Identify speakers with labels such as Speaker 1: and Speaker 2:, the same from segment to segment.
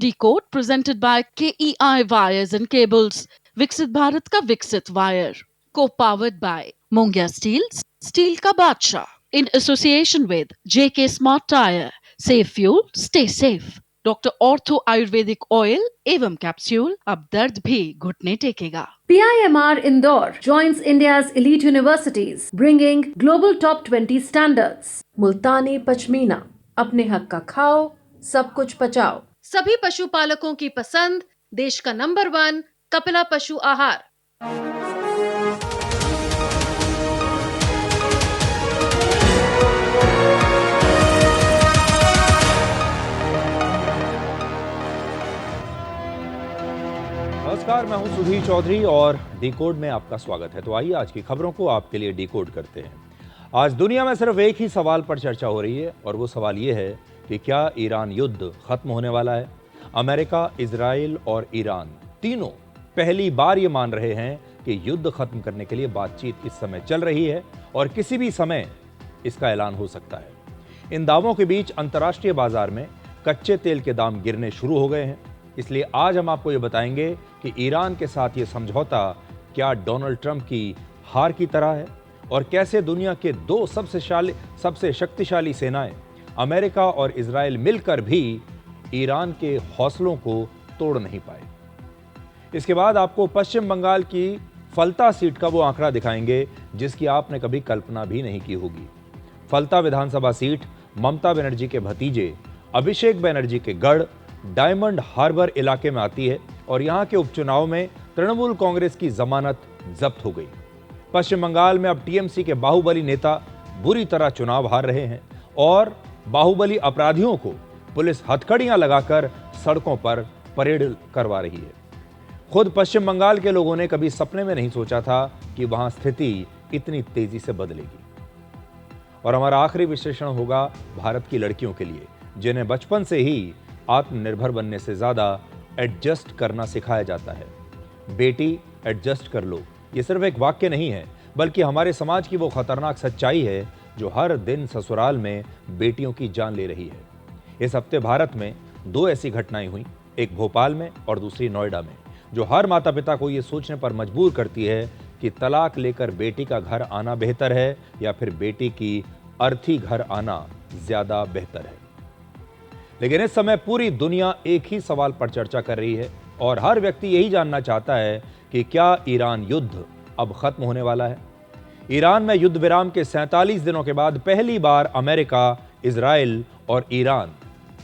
Speaker 1: Decode presented by KEI Wires and Cables. विकसित भारत का विकसित wire. Co-powered by Mongia Steels, Steel का बादशाह. In association with JK Smart Tire. Save fuel, stay safe. Doctor ortho Ayurvedic oil एवं capsule अब दर्द भी घुटने टेकेगा.
Speaker 2: PIMR Indore joins India's elite universities, bringing global top 20 standards. मुल्तानी पश्मीना, अपने हक का खाओ, सब कुछ पचाओ. सभी पशुपालकों की पसंद, देश का नंबर 1 कपिला पशु आहार.
Speaker 3: नमस्कार, मैं हूं सुधीर चौधरी और डिकोड में आपका स्वागत है। तो आइए आज की खबरों को आपके लिए डिकोड करते हैं। आज दुनिया में सिर्फ एक ही सवाल पर चर्चा हो रही है और वो सवाल ये है कि क्या ईरान युद्ध खत्म होने वाला है। अमेरिका, इजराइल और ईरान तीनों पहली बार ये मान रहे हैं कि युद्ध खत्म करने के लिए बातचीत इस समय चल रही है और किसी भी समय इसका ऐलान हो सकता है। इन दावों के बीच अंतर्राष्ट्रीय बाजार में कच्चे तेल के दाम गिरने शुरू हो गए हैं। इसलिए आज हम आपको ये बताएंगे कि ईरान के साथ ये समझौता क्या डोनाल्ड ट्रंप की हार की तरह है और कैसे दुनिया के दो सबसे शक्तिशाली सेनाएं अमेरिका और इजराइल मिलकर भी ईरान के हौसलों को तोड़ नहीं पाए। इसके बाद आपको पश्चिम बंगाल की फलता सीट का वो आंकड़ा दिखाएंगे जिसकी आपने कभी कल्पना भी नहीं की होगी। फलता विधानसभा सीट ममता बनर्जी के भतीजे अभिषेक बनर्जी के गढ़ डायमंड हार्बर इलाके में आती है और यहां के उपचुनाव में तृणमूल कांग्रेस की जमानत जब्त हो गई। पश्चिम बंगाल में अब टीएमसी के बाहुबली नेता बुरी तरह चुनाव हार रहे हैं और बाहुबली अपराधियों को पुलिस हथकड़ियां लगाकर सड़कों पर परेड करवा रही है। खुद पश्चिम बंगाल के लोगों ने कभी सपने में नहीं सोचा था कि वहां स्थिति इतनी तेजी से बदलेगी। और हमारा आखिरी विश्लेषण होगा भारत की लड़कियों के लिए, जिन्हें बचपन से ही आत्मनिर्भर बनने से ज्यादा एडजस्ट करना सिखाया जाता है। बेटी एडजस्ट कर लो, ये सिर्फ एक वाक्य नहीं है बल्कि हमारे समाज की वो खतरनाक सच्चाई है जो हर दिन ससुराल में बेटियों की जान ले रही है। इस हफ्ते भारत में दो ऐसी घटनाएं हुई, एक भोपाल में और दूसरी नोएडा में, जो हर माता पिता को ये सोचने पर मजबूर करती है कि तलाक लेकर बेटी का घर आना बेहतर है या फिर बेटी की अर्थी घर आना ज्यादा बेहतर है। लेकिन इस समय पूरी दुनिया एक ही सवाल पर चर्चा कर रही है और हर व्यक्ति यही जानना चाहता है कि क्या ईरान युद्ध अब खत्म होने वाला है। ईरान में युद्ध विराम के 47 दिनों के बाद पहली बार अमेरिका, इजराइल और ईरान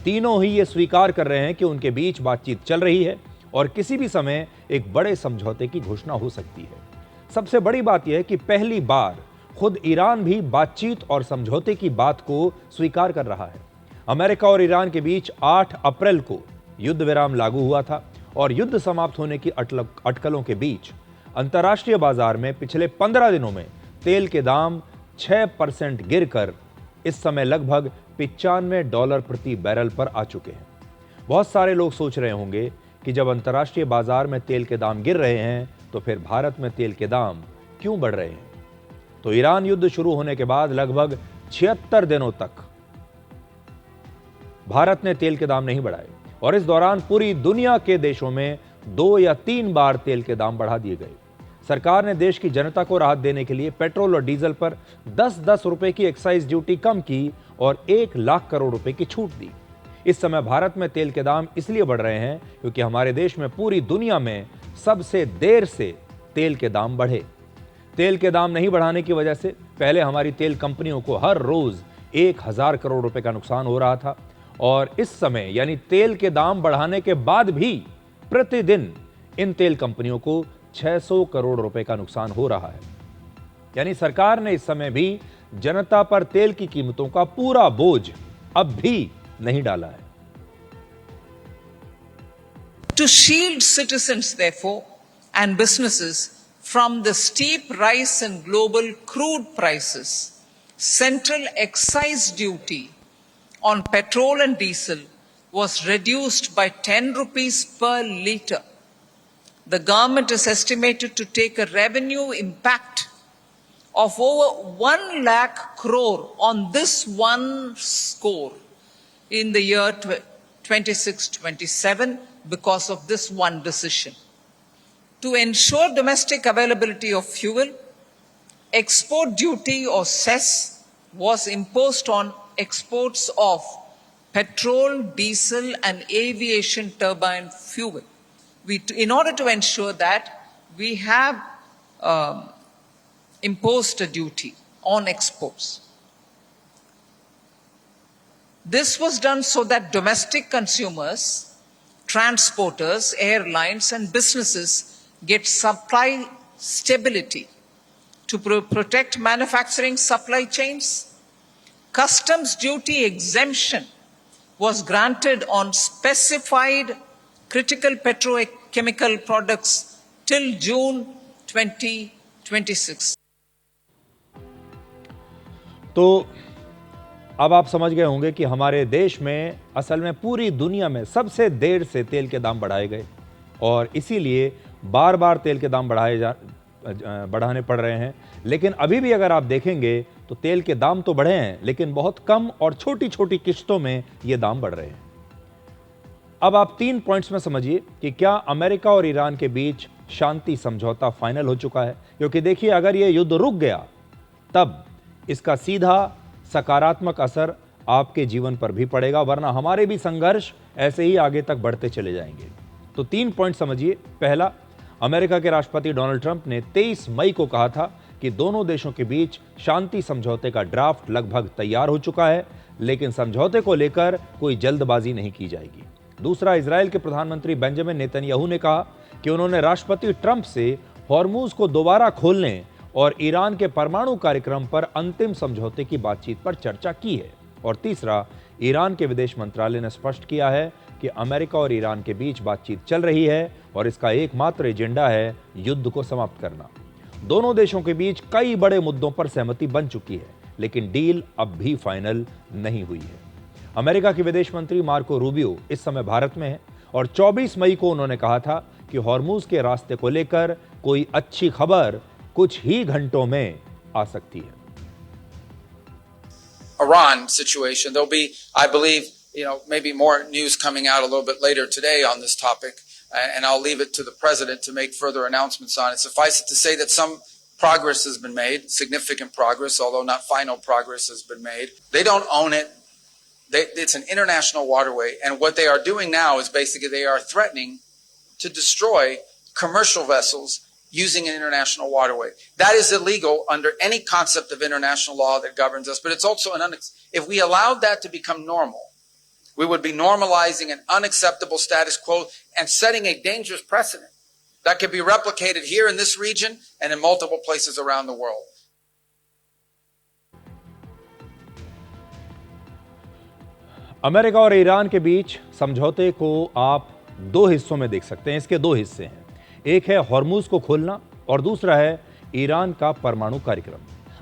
Speaker 3: तीनों ही ये स्वीकार कर रहे हैं कि उनके बीच बातचीत चल रही है और किसी भी समय एक बड़े समझौते की घोषणा हो सकती है। सबसे बड़ी बात यह है कि पहली बार खुद ईरान भी बातचीत और समझौते की बात को स्वीकार कर रहा है। अमेरिका और ईरान के बीच 8 अप्रैल को युद्ध विराम लागू हुआ था और युद्ध समाप्त होने की अटकलों के बीच अंतर्राष्ट्रीय बाजार में पिछले 15 दिनों में तेल के दाम 6% गिरकर इस समय लगभग $95 प्रति बैरल पर आ चुके हैं। बहुत सारे लोग सोच रहे होंगे कि जब अंतर्राष्ट्रीय बाजार में तेल के दाम गिर रहे हैं तो फिर भारत में तेल के दाम क्यों बढ़ रहे हैं। तो ईरान युद्ध शुरू होने के बाद लगभग 76 दिनों तक भारत ने तेल के दाम नहीं बढ़ाए और इस दौरान पूरी दुनिया के देशों में 2 या 3 बार तेल के दाम बढ़ा दिए गए। सरकार ने देश की जनता को राहत देने के लिए पेट्रोल और डीजल पर 10-10 रुपए की एक्साइज ड्यूटी कम की और 1 लाख करोड़ रुपए की छूट दी। इस समय भारत में तेल के दाम इसलिए बढ़ रहे हैं क्योंकि हमारे देश में पूरी दुनिया में सबसे देर से तेल के दाम बढ़े। तेल के दाम नहीं बढ़ाने की वजह से पहले हमारी तेल कंपनियों को हर रोज 1000 करोड़ रुपए का नुकसान हो रहा था और इस समय यानी तेल के दाम बढ़ाने के बाद भी प्रतिदिन इन तेल कंपनियों को 600 करोड़ रुपए का नुकसान हो रहा है। यानी सरकार ने इस समय भी जनता पर तेल की कीमतों का पूरा बोझ अब भी नहीं डाला है।
Speaker 4: To shield citizens, therefore, and businesses from the steep rise in global crude prices, central excise duty on petrol and diesel was reduced by 10 rupees per litre. The government is estimated to take a revenue impact of over 1 lakh crore on this one score in the year 26-27 because of this one decision. To ensure domestic availability of fuel, export duty or cess was imposed on exports of petrol, diesel, and aviation turbine fuel. In order to ensure that, we have imposed a duty on exports. This was done so that domestic consumers, transporters, airlines, and businesses get supply stability. To protect manufacturing supply chains, customs duty exemption was granted on specified critical petrochemical products till June 2026.
Speaker 3: तो अब आप समझ गए होंगे कि हमारे देश में असल में पूरी दुनिया में सबसे देर से तेल के दाम बढ़ाए गए और इसीलिए बार बार तेल के दाम बढ़ाने पड़ रहे हैं। लेकिन अभी भी अगर आप देखेंगे तो तेल के दाम तो बढ़े हैं, लेकिन बहुत कम और छोटी छोटी किश्तों में ये दाम बढ़ रहे हैं। अब आप 3 पॉइंट्स में समझिए कि क्या अमेरिका और ईरान के बीच शांति समझौता फाइनल हो चुका है, क्योंकि देखिए अगर ये युद्ध रुक गया तब इसका सीधा सकारात्मक असर आपके जीवन पर भी पड़ेगा, वरना हमारे भी संघर्ष ऐसे ही आगे तक बढ़ते चले जाएंगे। तो 3 पॉइंट समझिए। पहला, अमेरिका के राष्ट्रपति डोनाल्ड ट्रंप ने 23 मई को कहा था कि दोनों देशों के बीच शांति समझौते का ड्राफ्ट लगभग तैयार हो चुका है, लेकिन समझौते को लेकर कोई जल्दबाजी नहीं की जाएगी। दूसरा, इजराइल के प्रधानमंत्री बेंजामिन नेतन्याहू ने कहा कि उन्होंने राष्ट्रपति ट्रंप से हॉर्मूज को दोबारा खोलने और ईरान के परमाणु कार्यक्रम पर अंतिम समझौते की बातचीत पर चर्चा की है। और तीसरा, ईरान के विदेश मंत्रालय ने स्पष्ट किया है कि अमेरिका और ईरान के बीच बातचीत चल रही है और इसका एकमात्र एजेंडा है युद्ध को समाप्त करना। दोनों देशों के बीच कई बड़े मुद्दों पर सहमति बन चुकी है, लेकिन डील अब भी फाइनल नहीं हुई है। अमेरिका के विदेश मंत्री मार्को रूबियो इस समय भारत में है और 24 मई को उन्होंने कहा था कि हॉर्मूज के रास्ते को लेकर कोई अच्छी खबर कुछ ही घंटों में आ सकती है।
Speaker 5: Iran situation. There'll be, I believe, maybe more news coming out a little bit later today on this topic, and I'll leave it to the president to make further announcements on it. Suffice it to say that some progress has been made, significant progress, although not final progress has been made. They don't own it. It's an international waterway, and what they are doing now is basically they are threatening to destroy commercial vessels using an international waterway. That is illegal under any concept of international law that governs us, but it's also if we allowed that to become normal, we would be normalizing an unacceptable status quo and setting a dangerous precedent that could be replicated here in this region and in multiple places around the world.
Speaker 3: America और Iran के बीच समझौते को आप 2 हिस्सों में देख सकते हैं। इसके 2 हिस्से हैं, एक है हॉर्मूज को खोलना और दूसरा है ईरान का परमाणु कार्यक्रम।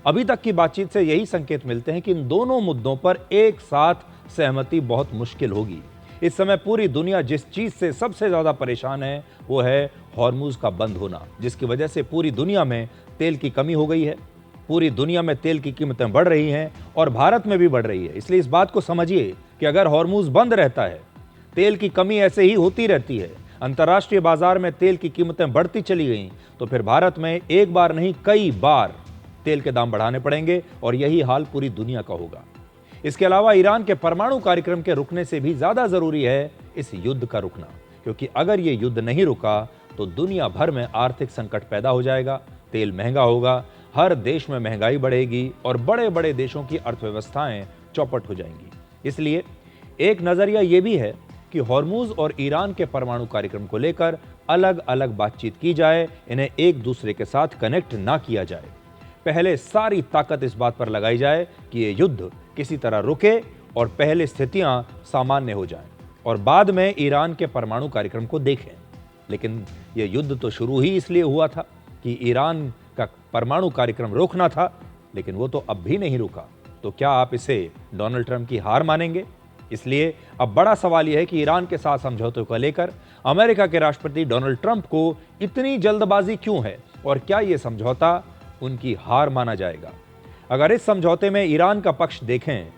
Speaker 3: अभी तक की बातचीत से यही संकेत मिलते हैं कि इन दोनों मुद्दों पर एक साथ सहमति बहुत मुश्किल होगी। इस समय पूरी दुनिया जिस चीज से सबसे ज्यादा परेशान है वो है हॉर्मूज का बंद होना, जिसकी वजह से पूरी दुनिया में तेल की कमी हो गई है। पूरी दुनिया में तेल की कीमतें बढ़ रही हैं और भारत में भी बढ़ रही है। इसलिए इस बात को समझिए कि अगर हॉर्मूज बंद रहता है, तेल की कमी ऐसे ही होती रहती है, अंतर्राष्ट्रीय बाजार में तेल की कीमतें बढ़ती चली गईं, तो फिर भारत में एक बार नहीं कई बार तेल के दाम बढ़ाने पड़ेंगे और यही हाल पूरी दुनिया का होगा। इसके अलावा ईरान के परमाणु कार्यक्रम के रुकने से भी ज्यादा जरूरी है इस युद्ध का रुकना, क्योंकि अगर ये युद्ध नहीं रुका तो दुनिया भर में आर्थिक संकट पैदा हो जाएगा, तेल महंगा होगा, हर देश में महंगाई बढ़ेगी और बड़े बड़े देशों की अर्थव्यवस्थाएं चौपट हो जाएंगी। इसलिए एक नजरिया यह भी है कि हॉर्मूज और ईरान के परमाणु कार्यक्रम को लेकर अलग अलग बातचीत की जाए, इन्हें एक दूसरे के साथ कनेक्ट ना किया जाए। पहले सारी ताकत इस बात पर लगाई जाए कि ये युद्ध किसी तरह रुके और पहले स्थितियां सामान्य हो जाएं और बाद में ईरान के परमाणु कार्यक्रम को देखें। लेकिन यह युद्ध तो शुरू ही इसलिए हुआ था कि ईरान का परमाणु कार्यक्रम रोकना था, लेकिन वो तो अब भी नहीं रुका। तो क्या आप इसे डोनाल्ड ट्रंप की हार मानेंगे? इसलिए अब बड़ा सवाल यह है कि ईरान के साथ समझौते को लेकर अमेरिका के राष्ट्रपति डोनाल्ड ट्रंप को इतनी जल्दबाजी क्यों है और क्या यह समझौता उनकी हार माना जाएगा? अगर इस समझौते में ईरान का पक्ष देखें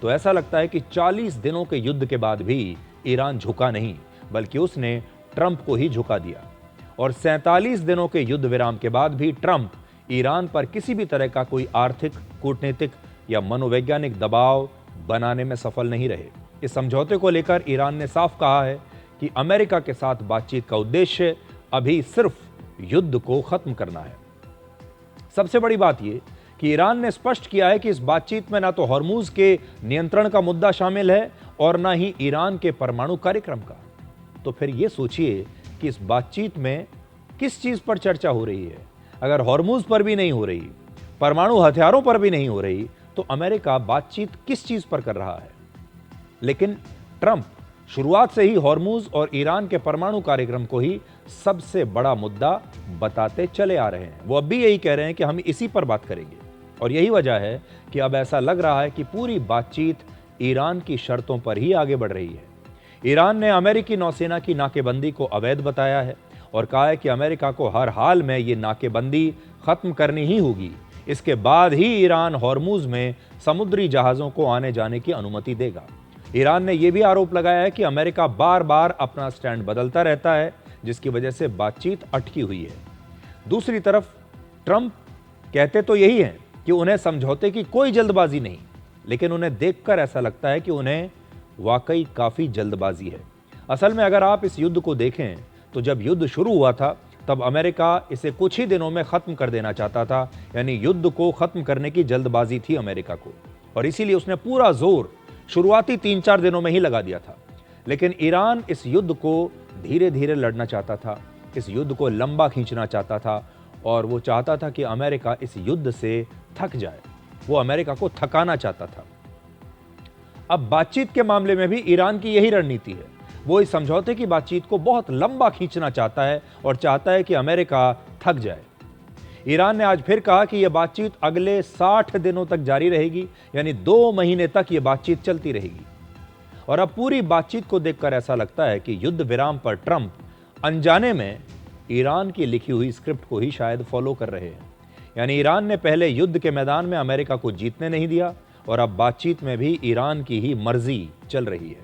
Speaker 3: तो ऐसा लगता है कि 40 दिनों के युद्ध के बाद भी ईरान झुका नहीं, बल्कि उसने ट्रंप को ही झुका दिया। और 47 दिनों के युद्ध विराम के बाद भी ट्रंप ईरान पर किसी भी तरह का कोई आर्थिक, कूटनीतिक या मनोवैज्ञानिक दबाव बनाने में सफल नहीं रहे। इस समझौते को लेकर ईरान ने साफ कहा है कि अमेरिका के साथ बातचीत का उद्देश्य अभी सिर्फ युद्ध को खत्म करना है। सबसे बड़ी बात यह कि ईरान ने स्पष्ट किया है कि इस बातचीत में ना तो हॉर्मूज के नियंत्रण का मुद्दा शामिल है और ना ही ईरान के परमाणु कार्यक्रम का। तो फिर यह सोचिए कि इस बातचीत में किस चीज पर चर्चा हो रही है। अगर हॉर्मूज पर भी नहीं हो रही, परमाणु हथियारों पर भी नहीं हो रही, तो अमेरिका बातचीत किस चीज पर कर रहा है? लेकिन ट्रंप शुरुआत से ही हॉर्मूज और ईरान के परमाणु कार्यक्रम को ही सबसे बड़ा मुद्दा बताते चले आ रहे हैं। वो अब भी यही कह रहे हैं कि हम इसी पर बात करेंगे। और यही वजह है कि अब ऐसा लग रहा है कि पूरी बातचीत ईरान की शर्तों पर ही आगे बढ़ रही है। ईरान ने अमेरिकी नौसेना की नाकेबंदी को अवैध बताया है और कहा है कि अमेरिका को हर हाल में ये नाकेबंदी खत्म करनी ही होगी। इसके बाद ही ईरान हॉर्मूज में समुद्री जहाजों को आने जाने की अनुमति देगा। ईरान ने यह भी आरोप लगाया है कि अमेरिका बार बार अपना स्टैंड बदलता रहता है, जिसकी वजह से बातचीत अटकी हुई है। दूसरी तरफ ट्रंप कहते तो यही हैं कि उन्हें समझौते की कोई जल्दबाजी नहीं, लेकिन उन्हें देखकर ऐसा लगता है कि उन्हें वाकई काफी जल्दबाजी है। असल में अगर आप इस युद्ध को देखें तो जब युद्ध शुरू हुआ था तब अमेरिका इसे कुछ ही दिनों में खत्म कर देना चाहता था, यानी युद्ध को खत्म करने की जल्दबाजी थी अमेरिका को, और इसीलिए उसने पूरा जोर शुरुआती 3-4 दिनों में ही लगा दिया था। लेकिन ईरान इस युद्ध को धीरे धीरे लड़ना चाहता था, इस युद्ध को लंबा खींचना चाहता था, और वो चाहता था कि अमेरिका इस युद्ध से थक जाए। वो अमेरिका को थकाना चाहता था। अब बातचीत के मामले में भी ईरान की यही रणनीति है। वो इस समझौते की बातचीत को बहुत लंबा खींचना चाहता है और चाहता है कि अमेरिका थक जाए। ईरान ने आज फिर कहा कि यह बातचीत अगले 60 दिनों तक जारी रहेगी, यानी 2 महीने तक यह बातचीत चलती रहेगी। और अब पूरी बातचीत को देखकर ऐसा लगता है कि युद्ध विराम पर ट्रंप अनजाने में ईरान की लिखी हुई स्क्रिप्ट को ही शायद फॉलो कर रहे हैं। यानी ईरान ने पहले युद्ध के मैदान में अमेरिका को जीतने नहीं दिया और अब बातचीत में भी ईरान की ही मर्जी चल रही है।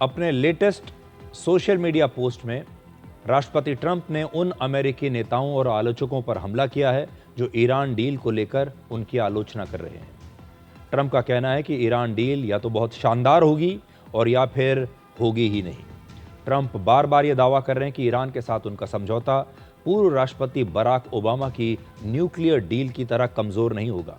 Speaker 3: अपने लेटेस्ट सोशल मीडिया पोस्ट में राष्ट्रपति ट्रंप ने उन अमेरिकी नेताओं और आलोचकों पर हमला किया है जो ईरान डील को लेकर उनकी आलोचना कर रहे हैं। ट्रंप का कहना है कि ईरान डील या तो बहुत शानदार होगी और या फिर होगी ही नहीं। ट्रंप बार बार ये दावा कर रहे हैं कि ईरान के साथ उनका समझौता पूर्व राष्ट्रपति बराक ओबामा की न्यूक्लियर डील की तरह कमजोर नहीं होगा।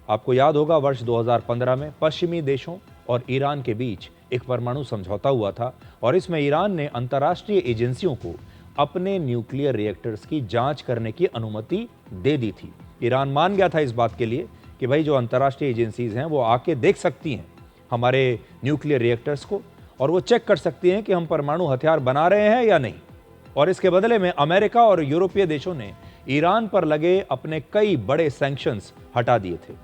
Speaker 3: आपको याद होगा वर्ष 2015 में पश्चिमी देशों और ईरान के बीच एक परमाणु समझौता हुआ था और इसमें ईरान ने अंतर्राष्ट्रीय एजेंसियों को अपने न्यूक्लियर रिएक्टर्स की जांच करने की अनुमति दे दी थी। ईरान मान गया था इस बात के लिए कि भाई जो अंतर्राष्ट्रीय एजेंसीज हैं वो आके देख सकती हैं हमारे न्यूक्लियर रिएक्टर्स को और वो चेक कर सकती हैं कि हम परमाणु हथियार बना रहे हैं या नहीं। और इसके बदले में अमेरिका और यूरोपीय देशों ने ईरान पर लगे अपने कई बड़े सैंक्शंस हटा दिए थे।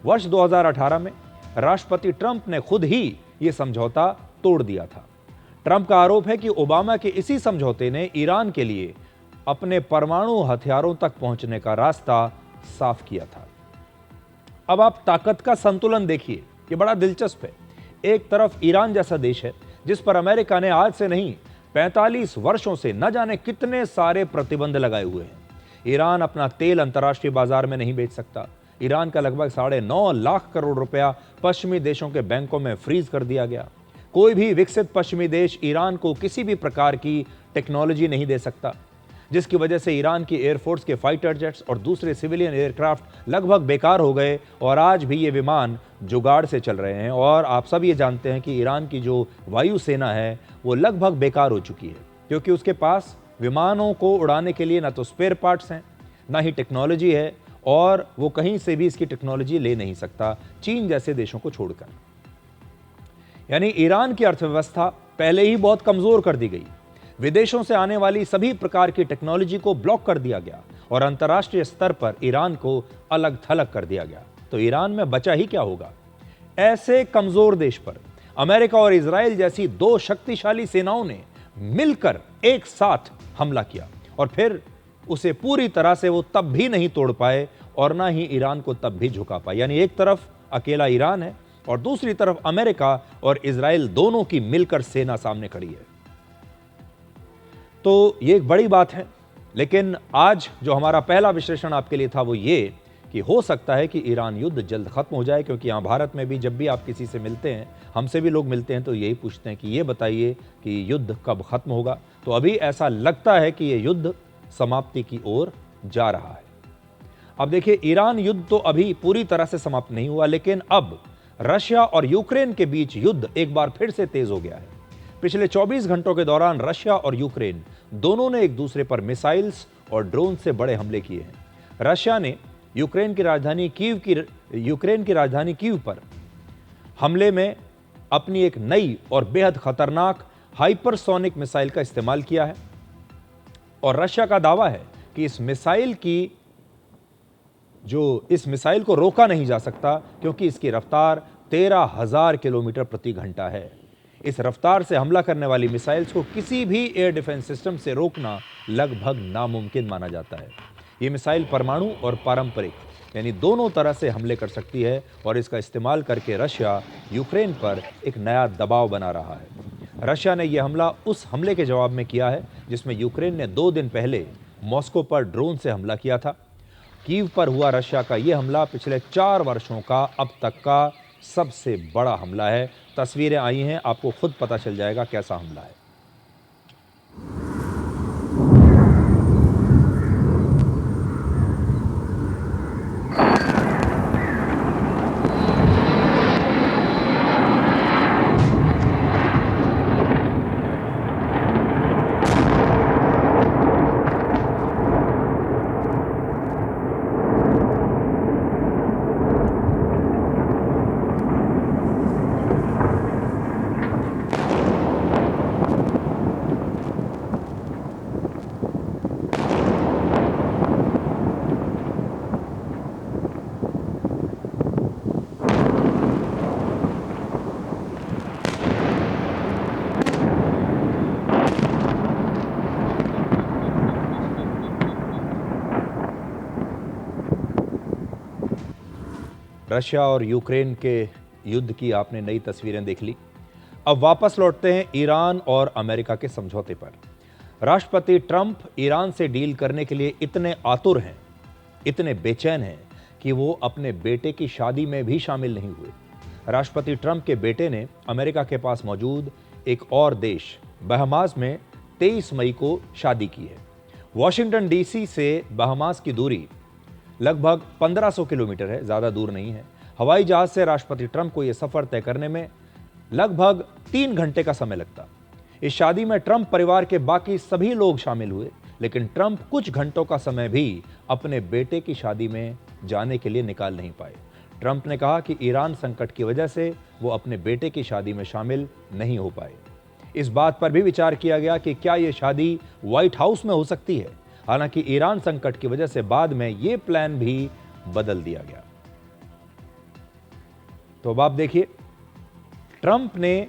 Speaker 3: वर्ष 2018 में राष्ट्रपति ट्रंप ने खुद ही ये समझौता तोड़ दिया था। ट्रंप का आरोप है कि ओबामा के इसी समझौते ने ईरान के लिए अपने परमाणु हथियारों तक पहुंचने का रास्ता साफ किया था। अब आप ताकत का संतुलन देखिए, ये बड़ा दिलचस्प है। एक तरफ ईरान जैसा देश है जिस पर अमेरिका ने आज से नहीं 45 वर्षों से न जाने कितने सारे प्रतिबंध लगाए हुए हैं। ईरान अपना तेल अंतर्राष्ट्रीय बाजार में नहीं बेच सकता। ईरान का लगभग 9.5 लाख करोड़ रुपया पश्चिमी देशों के बैंकों में फ्रीज कर दिया गया। कोई भी विकसित पश्चिमी देश ईरान को किसी भी प्रकार की टेक्नोलॉजी नहीं दे सकता। जिसकी वजह से ईरान की एयरफोर्स के फाइटर जेट्स और दूसरे सिविलियन एयरक्राफ्ट लगभग बेकार हो गए और आज भी ये विमान जुगाड़ से चल रहे हैं। और आप सब ये जानते हैं कि ईरान की जो वायुसेना है वो लगभग बेकार हो चुकी है, क्योंकि उसके पास विमानों को उड़ाने के लिए ना तो स्पेयर पार्ट्स हैं, ना ही टेक्नोलॉजी है, और वो कहीं से भी इसकी टेक्नोलॉजी ले नहीं सकता चीन जैसे देशों को छोड़कर। यानी ईरान की अर्थव्यवस्था पहले ही बहुत कमजोर कर दी गई। विदेशों से आने वाली सभी प्रकार की टेक्नोलॉजी को ब्लॉक कर दिया गया और अंतर्राष्ट्रीय स्तर पर ईरान को अलग थलग कर दिया गया। तो ईरान में बचा ही क्या होगा? ऐसे कमजोर देश पर अमेरिका और इजराइल जैसी दो शक्तिशाली सेनाओं ने मिलकर एक साथ हमला किया और फिर उसे पूरी तरह से वो तब भी नहीं तोड़ पाए और ना ही ईरान को तब भी झुका पाए। यानी एक तरफ अकेला ईरान है और दूसरी तरफ अमेरिका और इजराइल दोनों की मिलकर सेना सामने खड़ी है। तो ये एक बड़ी बात है। लेकिन आज जो हमारा पहला विश्लेषण आपके लिए था वो ये कि हो सकता है कि ईरान युद्ध जल्द खत्म हो जाए, क्योंकि यहाँ भारत में भी जब भी आप किसी से मिलते हैं, हमसे भी लोग मिलते हैं, तो यही पूछते हैं कि ये बताइए कि युद्ध कब खत्म होगा। तो अभी ऐसा लगता है कि ये युद्ध समाप्ति की ओर जा रहा है। अब देखिए, ईरान युद्ध तो अभी पूरी तरह से समाप्त नहीं हुआ, लेकिन अब रशिया और यूक्रेन के बीच युद्ध एक बार फिर से तेज हो गया है। पिछले 24 घंटों के दौरान रशिया और यूक्रेन दोनों ने एक दूसरे पर मिसाइल्स और ड्रोन से बड़े हमले किए हैं। रशिया ने यूक्रेन की राजधानी कीव पर हमले में अपनी एक नई और बेहद खतरनाक हाइपरसोनिक मिसाइल का इस्तेमाल किया है और रशिया का दावा है कि इस मिसाइल को रोका नहीं जा सकता, क्योंकि इसकी रफ्तार 13,000 किलोमीटर प्रति घंटा है। इस रफ्तार से हमला करने वाली मिसाइल्स को किसी भी एयर डिफेंस सिस्टम से रोकना लगभग नामुमकिन माना जाता है। ये मिसाइल परमाणु और पारंपरिक यानी दोनों तरह से हमले कर सकती है और इसका इस्तेमाल करके रशिया यूक्रेन पर एक नया दबाव बना रहा है। रशिया ने यह हमला उस हमले के जवाब में किया है जिसमें यूक्रेन ने 2 दिन पहले मॉस्को पर ड्रोन से हमला किया था। कीव पर हुआ रशिया का यह हमला पिछले 4 वर्षों का अब तक का सबसे बड़ा हमला है। तस्वीरें आई हैं, आपको खुद पता चल जाएगा कैसा हमला है। रशिया और यूक्रेन के युद्ध की आपने नई तस्वीरें देख ली। अब वापस लौटते हैं ईरान और अमेरिका के समझौते पर। राष्ट्रपति ट्रंप ईरान से डील करने के लिए इतने आतुर हैं, इतने बेचैन हैं कि वो अपने बेटे की शादी में भी शामिल नहीं हुए। राष्ट्रपति ट्रंप के बेटे ने अमेरिका के पास मौजूद एक और देश बहामास में 23 मई को शादी की है। वॉशिंगटन डीसी से बहामास की दूरी लगभग 1500 किलोमीटर है, ज़्यादा दूर नहीं है। हवाई जहाज से राष्ट्रपति ट्रंप को यह सफ़र तय करने में लगभग 3 घंटे का समय लगता। इस शादी में ट्रंप परिवार के बाकी सभी लोग शामिल हुए, लेकिन ट्रंप कुछ घंटों का समय भी अपने बेटे की शादी में जाने के लिए निकाल नहीं पाए। ट्रंप ने कहा कि ईरान संकट की वजह से वो अपने बेटे की शादी में शामिल नहीं हो पाए। इस बात पर भी विचार किया गया कि क्या यह शादी व्हाइट हाउस में हो सकती है। हालांकि ईरान संकट की वजह से बाद में यह प्लान भी बदल दिया गया। तो अब आप देखिए, ट्रंप ने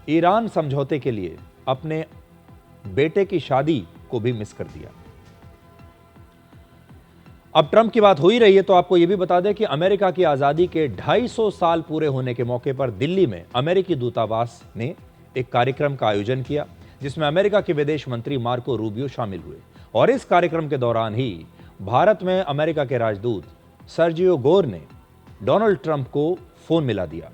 Speaker 3: ईरान समझौते के लिए अपने बेटे की शादी को भी मिस कर दिया। अब ट्रंप की बात हो ही रही है तो आपको यह भी बता दें कि अमेरिका की आजादी के 250 साल पूरे होने के मौके पर दिल्ली में अमेरिकी दूतावास ने एक कार्यक्रम का आयोजन किया, जिसमें अमेरिका के विदेश मंत्री मार्को रूबियो शामिल हुए। और इस कार्यक्रम के दौरान ही भारत में अमेरिका के राजदूत सर्जियो गोर ने डोनाल्ड ट्रंप को फोन मिला दिया।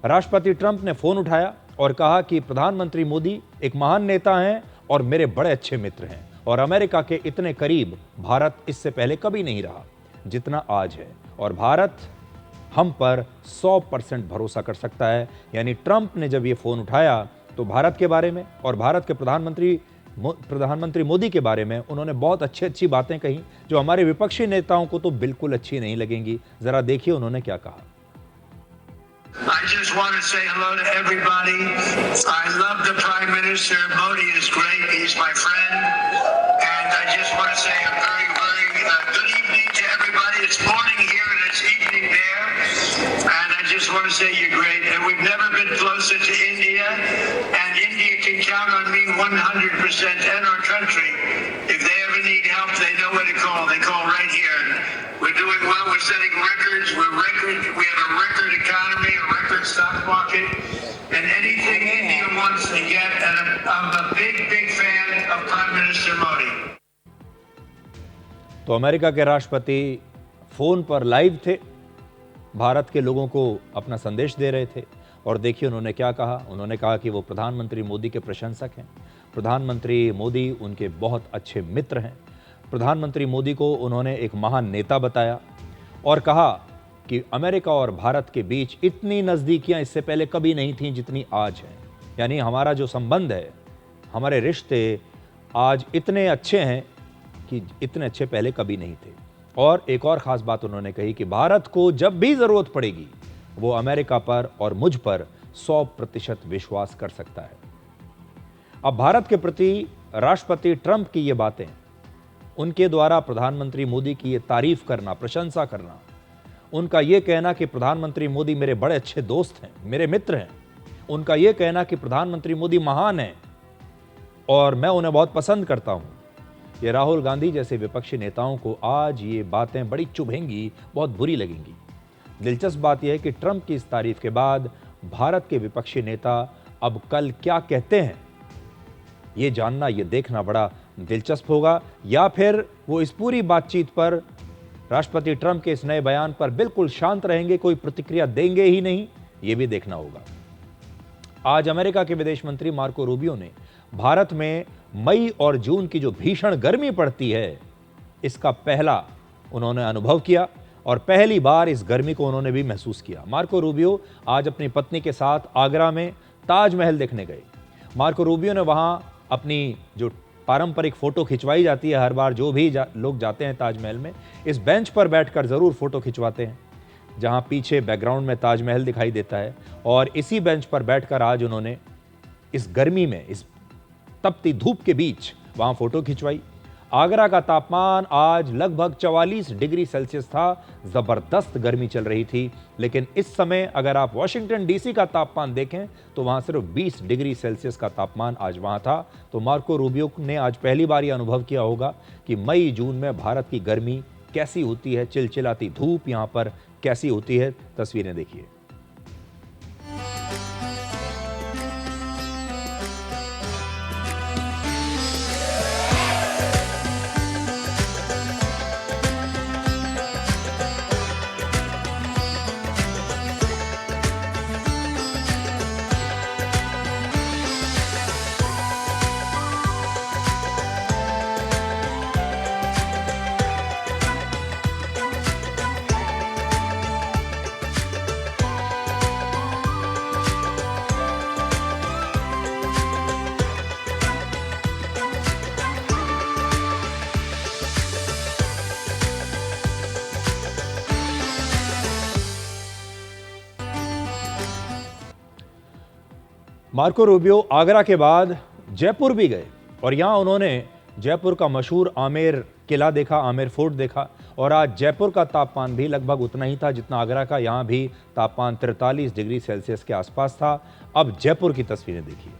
Speaker 3: राष्ट्रपति ट्रंप ने फोन उठाया और कहा कि प्रधानमंत्री मोदी एक महान नेता हैं और मेरे बड़े अच्छे मित्र हैं और अमेरिका के इतने करीब भारत इससे पहले कभी नहीं रहा जितना आज है। और भारत हम पर 100% भरोसा कर सकता है। यानी ट्रंप ने जब ये फोन उठाया तो भारत के बारे में और भारत के प्रधानमंत्री मोदी के बारे में उन्होंने बहुत अच्छी बातें कही जो हमारे विपक्षी नेताओं को तो बिल्कुल अच्छी नहीं लगेंगी। जरा देखिए उन्होंने क्या कहा।
Speaker 6: I just want to say hello to everybody. I love the Prime Minister. Modi is great. He's my friend. And I just want to say a very, very good evening to everybody. It's morning here and it's evening there. And I just want to say you're great. And we've never been closer to India. And India can count on me 100% and our country. If they ever need help, they know where to call. They call right here. We're doing well. We're setting records. We have a record economy, a record stock market, and anything India wants to get. And I'm a big, big fan of Prime Minister Modi.
Speaker 3: तो America के राष्ट्रपति phone पर live थे, भारत के लोगों को अपना संदेश दे रहे थे। और देखिए उन्होंने क्या कहा। उन्होंने कहा कि वो प्रधानमंत्री मोदी के प्रशंसक हैं। प्रधानमंत्री मोदी उनके बहुत अच्छे मित्र हैं। प्रधानमंत्री मोदी को उन्होंने एक महान नेता बताया और कहा कि अमेरिका और भारत के बीच इतनी नज़दीकियां इससे पहले कभी नहीं थीं जितनी आज हैं। यानी हमारा जो संबंध है, हमारे रिश्ते आज इतने अच्छे हैं कि इतने अच्छे पहले कभी नहीं थे। और एक और ख़ास बात उन्होंने कही कि भारत को जब भी ज़रूरत पड़ेगी वो अमेरिका पर और मुझ पर 100% विश्वास कर सकता है। अब भारत के प्रति राष्ट्रपति ट्रंप की ये बातें, उनके द्वारा प्रधानमंत्री मोदी की ये तारीफ करना, प्रशंसा करना, उनका ये कहना कि प्रधानमंत्री मोदी मेरे बड़े अच्छे दोस्त हैं, मेरे मित्र हैं, उनका ये कहना कि प्रधानमंत्री मोदी महान हैं और मैं उन्हें बहुत पसंद करता हूं, ये राहुल गांधी जैसे विपक्षी नेताओं को आज ये बातें बड़ी चुभेंगी, बहुत बुरी लगेंगी। दिलचस्प बात यह है कि ट्रंप की इस तारीफ के बाद भारत के विपक्षी नेता अब कल क्या कहते हैं, ये जानना, ये देखना बड़ा दिलचस्प होगा। या फिर वो इस पूरी बातचीत पर, राष्ट्रपति ट्रंप के इस नए बयान पर बिल्कुल शांत रहेंगे, कोई प्रतिक्रिया देंगे ही नहीं, ये भी देखना होगा। आज अमेरिका के विदेश मंत्री मार्को रूबियो ने भारत में मई और जून की जो भीषण गर्मी पड़ती है, इसका पहला उन्होंने अनुभव किया और पहली बार इस गर्मी को उन्होंने भी महसूस किया। मार्को रूबियो आज अपनी पत्नी के साथ आगरा में ताजमहल देखने गए। मार्को रूबियो ने वहां अपनी जो पारंपरिक फोटो खिंचवाई जाती है, हर बार जो भी लोग जाते हैं ताजमहल में, इस बेंच पर बैठकर जरूर फोटो खिंचवाते हैं जहां पीछे बैकग्राउंड में ताजमहल दिखाई देता है। और इसी बेंच पर बैठकर आज उन्होंने इस गर्मी में, इस तपती धूप के बीच वहां फोटो खिंचवाई। आगरा का तापमान आज लगभग 44 डिग्री सेल्सियस था। जबरदस्त गर्मी चल रही थी। लेकिन इस समय अगर आप वॉशिंगटन डीसी का तापमान देखें तो वहां सिर्फ 20 डिग्री सेल्सियस का तापमान आज वहां था। तो मार्को रूबियो ने आज पहली बार यह अनुभव किया होगा कि मई जून में भारत की गर्मी कैसी होती है, चिलचिलाती धूप यहां पर कैसी होती है। तस्वीरें देखिए। मार्को रूबियो आगरा के बाद जयपुर भी गए और यहां उन्होंने जयपुर का मशहूर आमेर किला देखा, आमेर फोर्ट देखा। और आज जयपुर का तापमान भी लगभग उतना ही था जितना आगरा का। यहां भी तापमान 43 डिग्री सेल्सियस के आसपास था। अब जयपुर की तस्वीरें देखिए।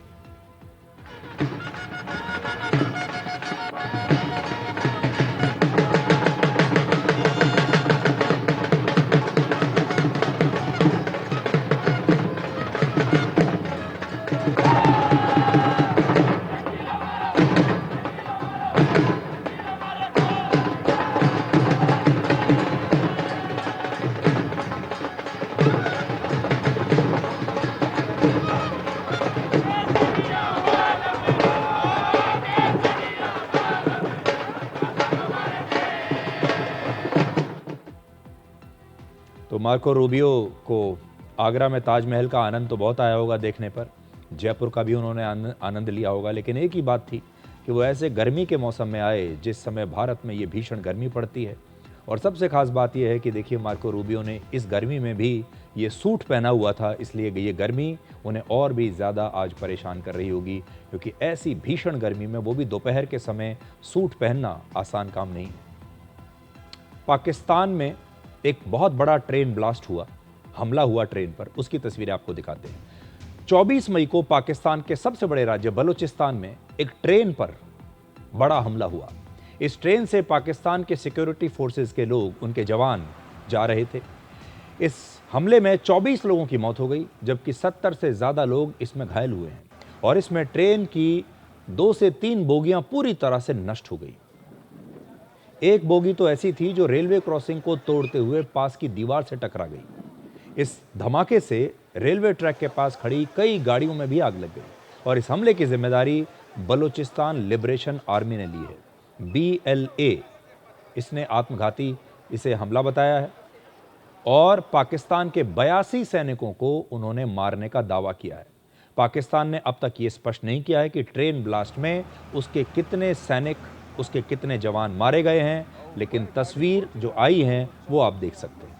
Speaker 3: मार्को रूबियो को आगरा में ताजमहल का आनंद तो बहुत आया होगा देखने पर, जयपुर का भी उन्होंने आनंद लिया होगा, लेकिन एक ही बात थी कि वो ऐसे गर्मी के मौसम में आए जिस समय भारत में ये भीषण गर्मी पड़ती है। और सबसे खास बात यह है कि देखिए, मार्को रूबियो ने इस गर्मी में भी ये सूट पहना हुआ था, इसलिए ये गर्मी उन्हें और भी ज़्यादा आज परेशान कर रही होगी, क्योंकि ऐसी भीषण गर्मी में वो भी दोपहर के समय सूट पहनना आसान काम नहीं है। पाकिस्तान में एक बहुत बड़ा ट्रेन ब्लास्ट हुआ, हमला हुआ ट्रेन पर, उसकी तस्वीरें आपको दिखाते हैं। 24 मई को पाकिस्तान के सबसे बड़े राज्य बलूचिस्तान में एक ट्रेन पर बड़ा हमला हुआ। इस ट्रेन से पाकिस्तान के सिक्योरिटी फोर्सेस के लोग, उनके जवान जा रहे थे। इस हमले में 24 लोगों की मौत हो गई, जबकि 70 से ज़्यादा लोग इसमें घायल हुए हैं। और इसमें ट्रेन की 2 से 3 बोगियां पूरी तरह से नष्ट हो गई। एक बोगी तो ऐसी थी जो रेलवे क्रॉसिंग को तोड़ते हुए पास की दीवार से टकरा गई। इस धमाके से रेलवे ट्रैक के पास खड़ी कई गाड़ियों में भी आग लग गई। और इस हमले की जिम्मेदारी बलूचिस्तान लिबरेशन आर्मी ने ली है, BLA। इसने आत्मघाती इसे हमला बताया है और पाकिस्तान के 82 सैनिकों को उन्होंने मारने का दावा किया है। पाकिस्तान ने अब तक ये स्पष्ट नहीं किया है कि ट्रेन ब्लास्ट में उसके कितने सैनिक, उसके कितने जवान मारे गए हैं, लेकिन तस्वीर जो आई है वो आप देख सकते हैं।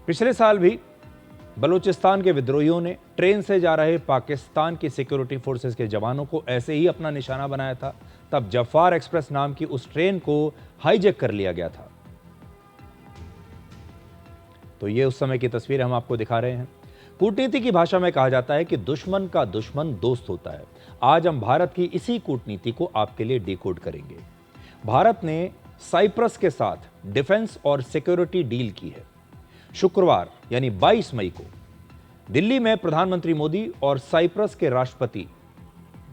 Speaker 3: पिछले साल भी बलूचिस्तान के विद्रोहियों ने ट्रेन से जा रहे पाकिस्तान की सिक्योरिटी फोर्सेस के जवानों को ऐसे ही अपना निशाना बनाया था। तब जफार एक्सप्रेस नाम की उस ट्रेन को हाईजैक कर लिया गया था। तो ये उस समय की तस्वीर हम आपको दिखा रहे हैं। कूटनीति की भाषा में कहा जाता है कि दुश्मन का दुश्मन दोस्त होता है। आज हम भारत की इसी कूटनीति को आपके लिए डिकोड करेंगे। भारत ने साइप्रस के साथ डिफेंस और सिक्योरिटी डील की है। शुक्रवार यानी 22 मई को दिल्ली में प्रधानमंत्री मोदी और साइप्रस के राष्ट्रपति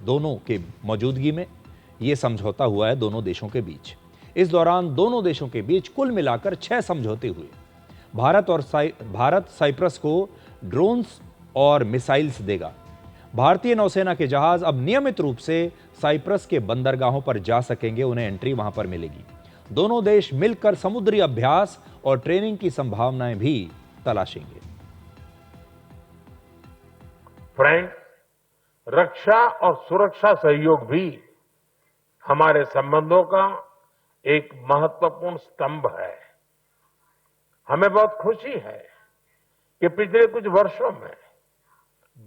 Speaker 3: दोनों के मौजूदगी में यह समझौता हुआ है दोनों देशों के बीच। इस दौरान दोनों देशों के बीच कुल मिलाकर 6 समझौते हुए। भारत साइप्रस को ड्रोन्स और मिसाइल्स देगा। भारतीय नौसेना के जहाज अब नियमित रूप से साइप्रस के बंदरगाहों पर जा सकेंगे, उन्हें एंट्री वहां पर मिलेगी। दोनों देश मिलकर समुद्री अभ्यास और ट्रेनिंग की संभावनाएं भी तलाशेंगे।
Speaker 7: फ्रेंड्स, रक्षा और सुरक्षा सहयोग भी हमारे संबंधों का एक महत्वपूर्ण स्तंभ है। हमें बहुत खुशी है कि पिछले कुछ वर्षों में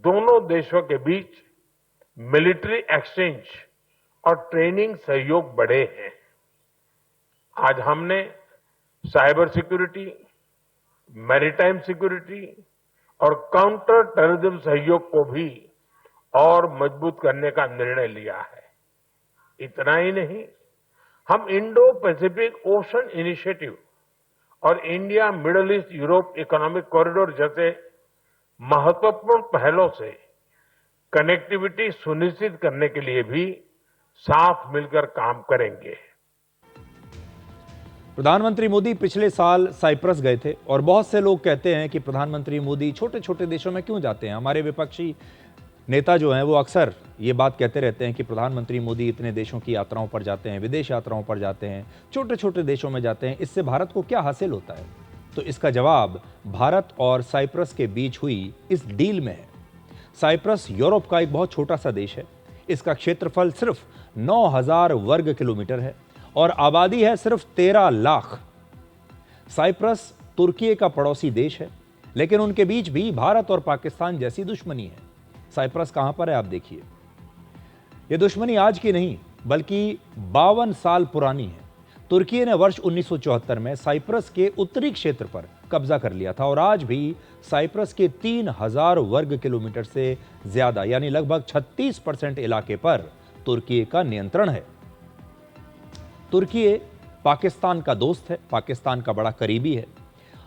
Speaker 7: दोनों देशों के बीच मिलिट्री एक्सचेंज और ट्रेनिंग सहयोग बढ़े हैं। आज हमने साइबर सिक्योरिटी, मैरीटाइम सिक्योरिटी और काउंटर टेररिज्म सहयोग को भी और मजबूत करने का निर्णय लिया है। इतना ही नहीं, हम इंडो पैसिफिक ओशन इनिशिएटिव और India middle east Europe economic corridor जैसे महत्वपूर्ण पहलों से कनेक्टिविटी सुनिश्चित करने के लिए भी साथ मिलकर काम करेंगे।
Speaker 3: प्रधानमंत्री मोदी पिछले साल साइप्रस गए थे और बहुत से लोग कहते हैं कि प्रधानमंत्री मोदी छोटे छोटे देशों में क्यों जाते हैं। हमारे विपक्षी नेता जो हैं वो अक्सर ये बात कहते रहते हैं कि प्रधानमंत्री मोदी इतने देशों की यात्राओं पर जाते हैं, विदेश यात्राओं पर जाते हैं, छोटे छोटे देशों में जाते हैं, इससे भारत को क्या हासिल होता है। तो इसका जवाब भारत और साइप्रस के बीच हुई इस डील में है। साइप्रस यूरोप का एक बहुत छोटा सा देश है। इसका क्षेत्रफल सिर्फ 9,000 वर्ग किलोमीटर है और आबादी है सिर्फ 13 लाख। साइप्रस तुर्की का पड़ोसी देश है, लेकिन उनके बीच भी भारत और पाकिस्तान जैसी दुश्मनी है। साइप्रस कहां पर है आप देखिए। यह दुश्मनी आज की नहीं बल्कि 52 साल पुरानी है। तुर्की ने वर्ष 1974 में साइप्रस के उत्तरी क्षेत्र पर कब्जा कर लिया था और आज भी साइप्रस के 3000 वर्ग किलोमीटर से ज्यादा यानी लगभग 36% इलाके पर तुर्की का नियंत्रण है। तुर्की पाकिस्तान का दोस्त है, पाकिस्तान का बड़ा करीबी है।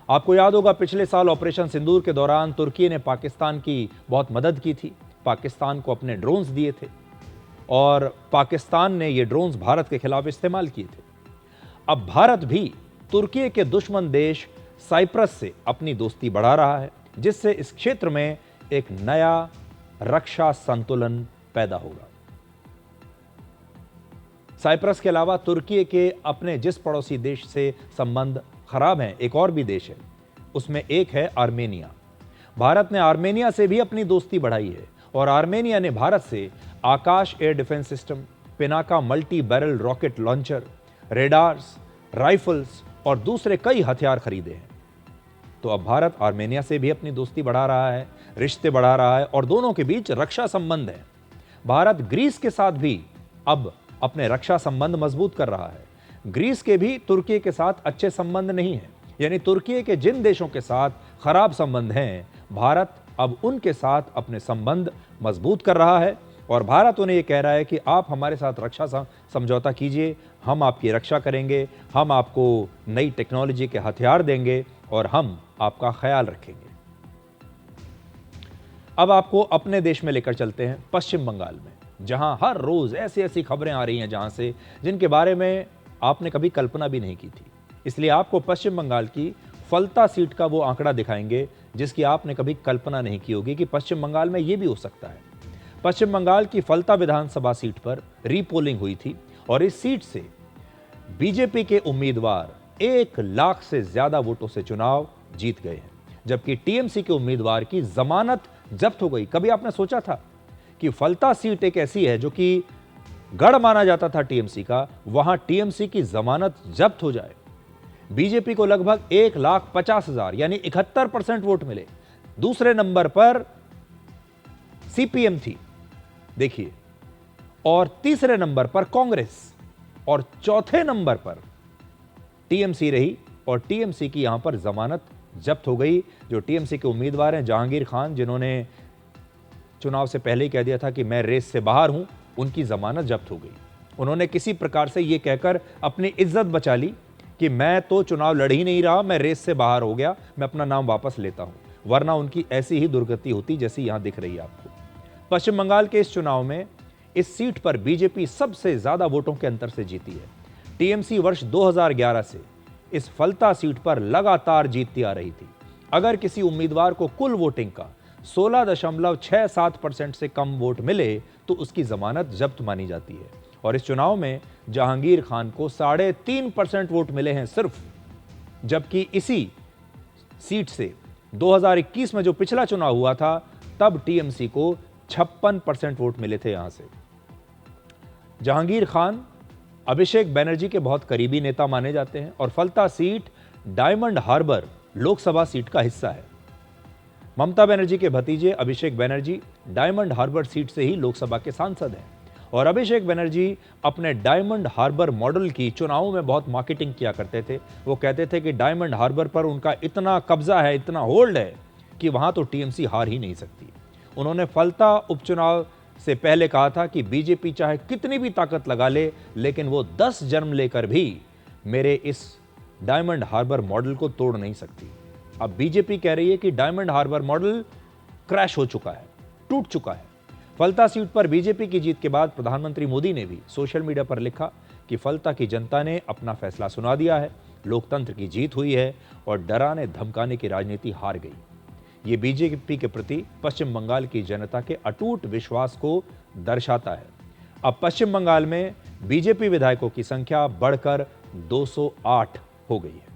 Speaker 3: आपको याद होगा पिछले साल ऑपरेशन सिंदूर के दौरान तुर्की ने पाकिस्तान की बहुत मदद की थी, पाकिस्तान को अपने ड्रोन्स दिए थे और पाकिस्तान ने ये ड्रोन्स भारत के खिलाफ इस्तेमाल किए थे। अब भारत भी तुर्की के दुश्मन देश साइप्रस से अपनी दोस्ती बढ़ा रहा है, जिससे इस क्षेत्र में एक नया रक्षा संतुलन पैदा होगा। साइप्रस के अलावा तुर्की के अपने जिस पड़ोसी देश से संबंध खराब हैं, एक और भी देश है, उसमें एक है आर्मेनिया। भारत ने आर्मेनिया से भी अपनी दोस्ती बढ़ाई है और आर्मेनिया ने भारत से Akash air defence system, Pinaka multi barrel rocket launcher, radars, rifles और दूसरे कई हथियार खरीदे हैं। तो अब भारत आर्मेनिया से भी अपनी दोस्ती बढ़ा रहा है, रिश्ते बढ़ा रहा है और दोनों के बीच रक्षा संबंध है। भारत ग्रीस के साथ भी अब अपने रक्षा संबंध मजबूत कर रहा है। ग्रीस के भी तुर्की के साथ अच्छे संबंध नहीं हैं, यानी तुर्की के जिन देशों के साथ खराब संबंध हैं, भारत अब उनके साथ अपने संबंध मजबूत कर रहा है और भारत उन्हें यह कह रहा है कि आप हमारे साथ रक्षा समझौता कीजिए, हम आपकी रक्षा करेंगे, हम आपको नई टेक्नोलॉजी के हथियार देंगे और हम आपका ख्याल रखेंगे। अब आपको अपने देश में लेकर चलते हैं, पश्चिम बंगाल में, जहां हर रोज ऐसी ऐसी खबरें आ रही हैं जहां से जिनके बारे में आपने कभी कल्पना भी नहीं की थी। इसलिए आपको पश्चिम बंगाल की फलता सीट का वो आंकड़ा दिखाएंगे जिसकी आपने कभी कल्पना नहीं की होगी कि पश्चिम बंगाल में ये भी हो सकता है। पश्चिम बंगाल की फलता विधानसभा सीट पर रीपोलिंग हुई थी और इस सीट से बीजेपी के उम्मीदवार 1 लाख से ज्यादा वोटों से चुनाव जीत गए हैं, जबकि टीएमसी के उम्मीदवार की जमानत जब्त हो गई। कभी आपने सोचा था कि फलता सीट एक ऐसी है जो कि गढ़ माना जाता था टीएमसी का, वहां टीएमसी की जमानत जब्त हो जाए? बीजेपी को लगभग 1,50,000 यानी 71% वोट मिले। दूसरे नंबर पर सीपीएम थी, देखिए, और तीसरे नंबर पर कांग्रेस और चौथे नंबर पर टीएमसी रही और टीएमसी की यहां पर जमानत जब्त हो गई। जो टीएमसी के उम्मीदवार हैं जहांगीर खान, जिन्होंने चुनाव से पहले ही कह दिया था कि मैं रेस से बाहर हूं, उनकी जमानत जब्त हो गई। उन्होंने किसी प्रकार से यह कहकर अपनी इज्जत बचा ली कि मैं तो चुनाव लड़ ही नहीं रहा, मैं रेस से बाहर हो गया, मैं अपना नाम वापस लेता हूं, वरना उनकी ऐसी ही दुर्गति होती जैसी यहां दिख रही है आपको। पश्चिम बंगाल के इस चुनाव में इस सीट पर बीजेपी सबसे ज्यादा वोटों के अंतर से जीती है। टीएमसी वर्ष 2011 से इस फलता सीट पर लगातार जीतती आ रही थी। अगर किसी उम्मीदवार को कुल वोटिंग का 16.67% से कम वोट मिले तो उसकी जमानत जब्त मानी जाती है और इस चुनाव में जहांगीर खान को 3.5% वोट मिले हैं सिर्फ, जबकि इसी सीट से 2021 में जो पिछला चुनाव हुआ था तब टीएमसी को 56% वोट मिले थे। यहां से जहांगीर खान अभिषेक बनर्जी के बहुत करीबी नेता माने जाते हैं और Falta seat Diamond Harbour Lok Sabha seat का हिस्सा है। ममता बनर्जी के भतीजे Abhishek Banerjee Diamond Harbour seat से ही लोकसभा के सांसद हैं और अभिषेक बनर्जी अपने डायमंड हार्बर मॉडल की चुनावों में बहुत मार्केटिंग किया करते थे। वो कहते थे कि डायमंड हार्बर पर उनका इतना कब्जा है, इतना होल्ड है कि वहां तो टीएमसी हार ही नहीं सकती। उन्होंने फलता उपचुनाव से पहले कहा था कि बीजेपी चाहे कितनी भी ताकत लगा ले, लेकिन वो 10 जन्म लेकर भी मेरे इस डायमंड हार्बर मॉडल को तोड़ नहीं सकती। अब बीजेपी कह रही है कि डायमंड हार्बर मॉडल क्रैश हो चुका है, टूट चुका है। फलता सीट पर बीजेपी की जीत के बाद प्रधानमंत्री मोदी ने भी सोशल मीडिया पर लिखा कि फलता की जनता ने अपना फैसला सुना दिया है, लोकतंत्र की जीत हुई है और डराने धमकाने की राजनीति हार गई। ये बीजेपी के प्रति पश्चिम बंगाल की जनता के अटूट विश्वास को दर्शाता है। अब पश्चिम बंगाल में बीजेपी विधायकों की संख्या बढ़कर 208 हो गई है।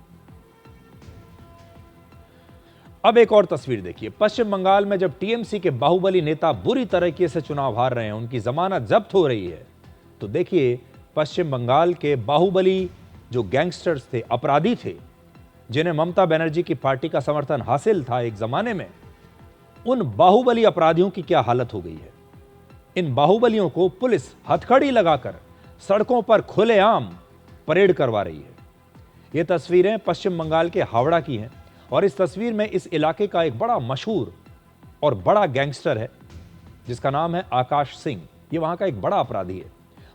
Speaker 3: अब एक और तस्वीर देखिए, पश्चिम बंगाल में जब टीएमसी के बाहुबली नेता बुरी तरीके से चुनाव हार रहे हैं, उनकी जमानत जब्त हो रही है, तो देखिए पश्चिम बंगाल के बाहुबली जो गैंगस्टर्स थे, अपराधी थे, जिन्हें ममता बनर्जी की पार्टी का समर्थन हासिल था एक जमाने में, उन बाहुबली अपराधियों की क्या हालत हो गई है। इन बाहुबलियों को पुलिस हथकड़ी लगाकर सड़कों पर खुलेआम परेड करवा रही है। ये तस्वीरें पश्चिम बंगाल के हावड़ा की हैं। और इस तस्वीर में इस इलाके का एक बड़ा मशहूर और बड़ा गैंगस्टर है जिसका नाम है आकाश सिंह। ये वहां का एक बड़ा अपराधी है।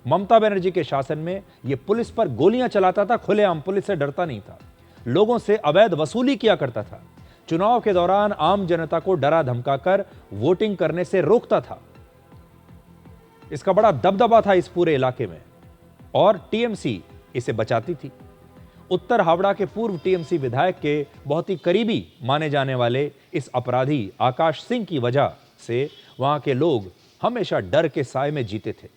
Speaker 3: ममता बनर्जी के शासन में ये पुलिस पर गोलियां चलाता था, खुलेआम, पुलिस से डरता नहीं था, लोगों से अवैध वसूली किया करता था, चुनाव के दौरान आम जनता को डरा धमकाकर वोटिंग करने से रोकता था। इसका बड़ा दबदबा था इस पूरे इलाके में और टीएमसी इसे बचाती थी। उत्तर हावड़ा के पूर्व टीएमसी विधायक के बहुत ही करीबी माने जाने वाले इस अपराधी आकाश सिंह की वजह से वहां के लोग हमेशा डर के साए में जीते थे।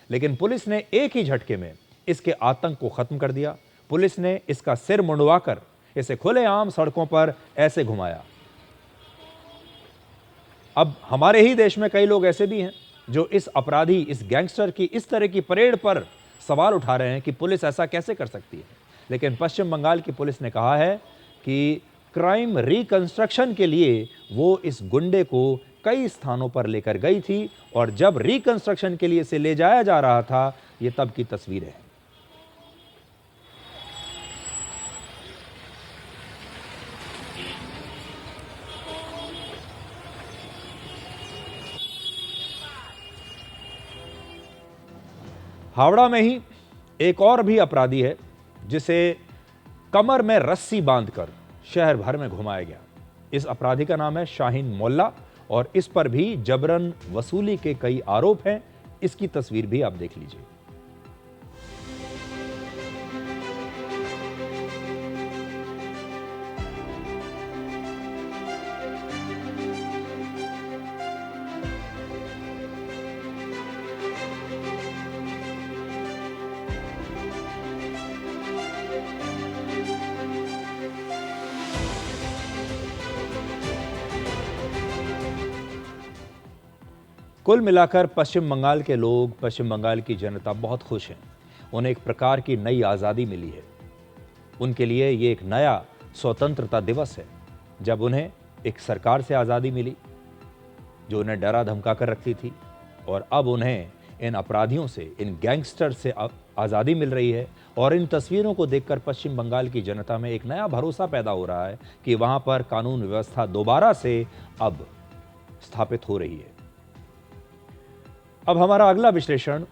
Speaker 3: लेकिन पुलिस ने एक ही झटके में इसके आतंक को खत्म कर दिया। पुलिस ने इसका सिर मुंडवाकर इसे खुलेआम सड़कों पर ऐसे घुमाया। अब हमारे ही देश में कई लोग ऐसे भी हैं जो इस अपराधी, इस गैंगस्टर की इस तरह की परेड पर सवाल उठा रहे हैं कि पुलिस ऐसा कैसे कर सकती है। लेकिन पश्चिम बंगाल की पुलिस ने कहा है कि क्राइम रिकंस्ट्रक्शन के लिए वो इस गुंडे को कई स्थानों पर लेकर गई थी और जब रिकंस्ट्रक्शन के लिए इसे ले जाया जा रहा था, ये तब की तस्वीरें हैं। हावड़ा में ही एक और भी अपराधी है जिसे कमर में रस्सी बांधकर शहर भर में घुमाया गया। इस अपराधी का नाम है शाहीन मोल्ला और इस पर भी जबरन वसूली के कई आरोप हैं। इसकी तस्वीर भी आप देख लीजिए। कुल मिलाकर पश्चिम बंगाल के लोग, पश्चिम बंगाल की जनता बहुत खुश हैं। उन्हें एक प्रकार की नई आज़ादी मिली है। उनके लिए ये एक नया स्वतंत्रता दिवस है जब उन्हें एक सरकार से आज़ादी मिली जो उन्हें डरा धमका कर रखती थी और अब उन्हें इन अपराधियों से, इन गैंगस्टर से आज़ादी मिल रही है। और इन तस्वीरों को देखकर पश्चिम बंगाल की जनता में एक नया भरोसा पैदा हो रहा है कि वहाँ पर कानून व्यवस्था दोबारा से अब स्थापित हो रही है। अब हमारा अगला विश्लेषण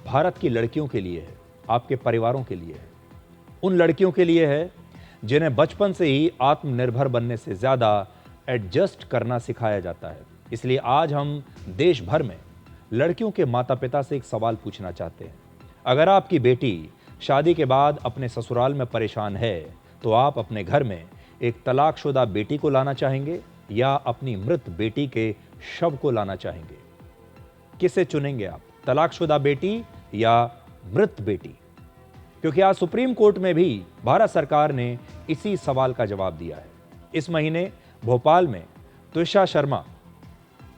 Speaker 3: भारत की लड़कियों के लिए है, आपके परिवारों के लिए है। उन लड़कियों के लिए है जिन्हें बचपन से ही आत्मनिर्भर बनने से ज़्यादा एडजस्ट करना सिखाया जाता है। इसलिए आज हम देश भर में लड़कियों के माता पिता से एक सवाल पूछना चाहते हैं। अगर आपकी बेटी शादी के बाद अपने ससुराल में परेशान है तो आप अपने घर में एक तलाकशुदा बेटी को लाना चाहेंगे या अपनी मृत बेटी के शव को लाना चाहेंगे? किसे चुनेंगे आप, तलाकशुदा बेटी या मृत बेटी? क्योंकि आज सुप्रीम कोर्ट में भी भारत सरकार ने इसी सवाल का जवाब दिया है। इस महीने भोपाल में त्विषा शर्मा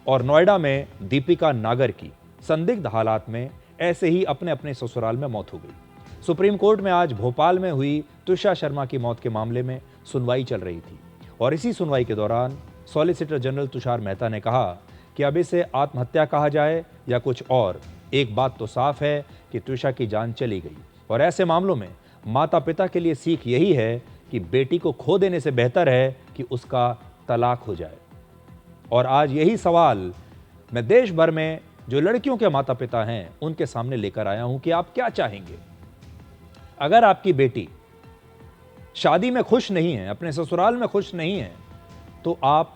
Speaker 3: और नोएडा में दीपिका नागर की संदिग्ध हालात में ऐसे ही अपने अपने ससुराल में मौत हो गई। सुप्रीम कोर्ट में आज भोपाल में हुई त्विषा शर्मा की मौत के मामले में सुनवाई चल रही थी और इसी सुनवाई के दौरान सॉलिसिटर जनरल तुषार मेहता ने कहा कि अब इसे आत्महत्या कहा जाए या कुछ और, एक बात तो साफ है कि त्विषा की जान चली गई और ऐसे मामलों में माता पिता के लिए सीख यही है कि बेटी को खो देने से बेहतर है कि उसका तलाक हो जाए। और आज यही सवाल मैं देश भर में जो लड़कियों के माता पिता हैं उनके सामने लेकर आया हूं कि आप क्या चाहेंगे। अगर आपकी बेटी शादी में खुश नहीं है, अपने ससुराल में खुश नहीं है, तो आप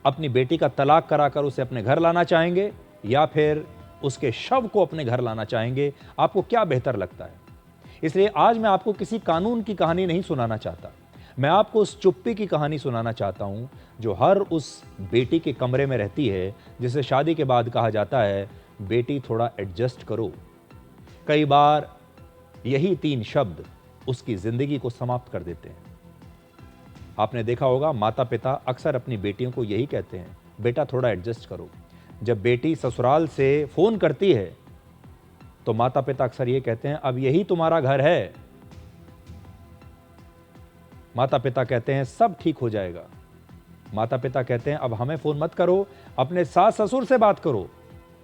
Speaker 3: अपनी बेटी का तलाक कराकर उसे अपने घर लाना चाहेंगे या फिर उसके शव को अपने घर लाना चाहेंगे? आपको क्या बेहतर लगता है? इसलिए आज मैं आपको किसी कानून की कहानी नहीं सुनाना चाहता, मैं आपको उस चुप्पी की कहानी सुनाना चाहता हूं जो हर उस बेटी के कमरे में रहती है जिसे शादी के बाद कहा जाता है बेटी थोड़ा एडजस्ट करो। कई बार यही 3 शब्द उसकी जिंदगी को समाप्त कर देते हैं। आपने देखा होगा माता पिता अक्सर अपनी बेटियों को यही कहते हैं, बेटा थोड़ा एडजस्ट करो। जब बेटी ससुराल से फोन करती है तो माता पिता अक्सर ये कहते हैं अब यही तुम्हारा घर है। माता पिता कहते हैं सब ठीक हो जाएगा। माता पिता कहते हैं अब हमें फोन मत करो, अपने सास ससुर से बात करो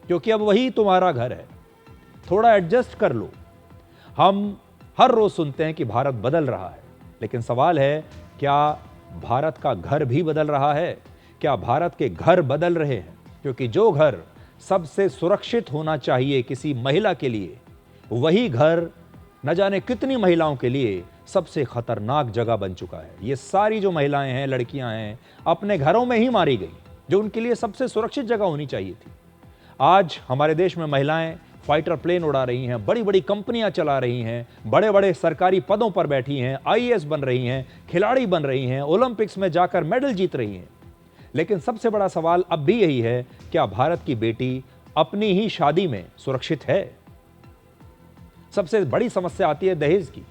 Speaker 3: क्योंकि अब वही तुम्हारा घर है, थोड़ा एडजस्ट कर लो। हम हर रोज सुनते हैं कि भारत बदल रहा है, लेकिन सवाल है क्या भारत का घर भी बदल रहा है? क्या भारत के घर बदल रहे हैं? क्योंकि जो घर सबसे सुरक्षित होना चाहिए किसी महिला के लिए, वही घर न जाने कितनी महिलाओं के लिए सबसे खतरनाक जगह बन चुका है। ये सारी जो महिलाएं हैं, लड़कियां हैं, अपने घरों में ही मारी गई, जो उनके लिए सबसे सुरक्षित जगह होनी चाहिए थी। आज हमारे देश में महिलाएं फाइटर प्लेन उड़ा रही हैं, बड़ी बड़ी कंपनियां चला रही हैं, बड़े बड़े सरकारी पदों पर बैठी हैं, आईएएस बन रही हैं, खिलाड़ी बन रही हैं, ओलंपिक्स में जाकर मेडल जीत रही हैं। लेकिन सबसे बड़ा सवाल अब भी यही है, क्या भारत की बेटी अपनी ही शादी में सुरक्षित है? सबसे बड़ी समस्या आती है दहेज की।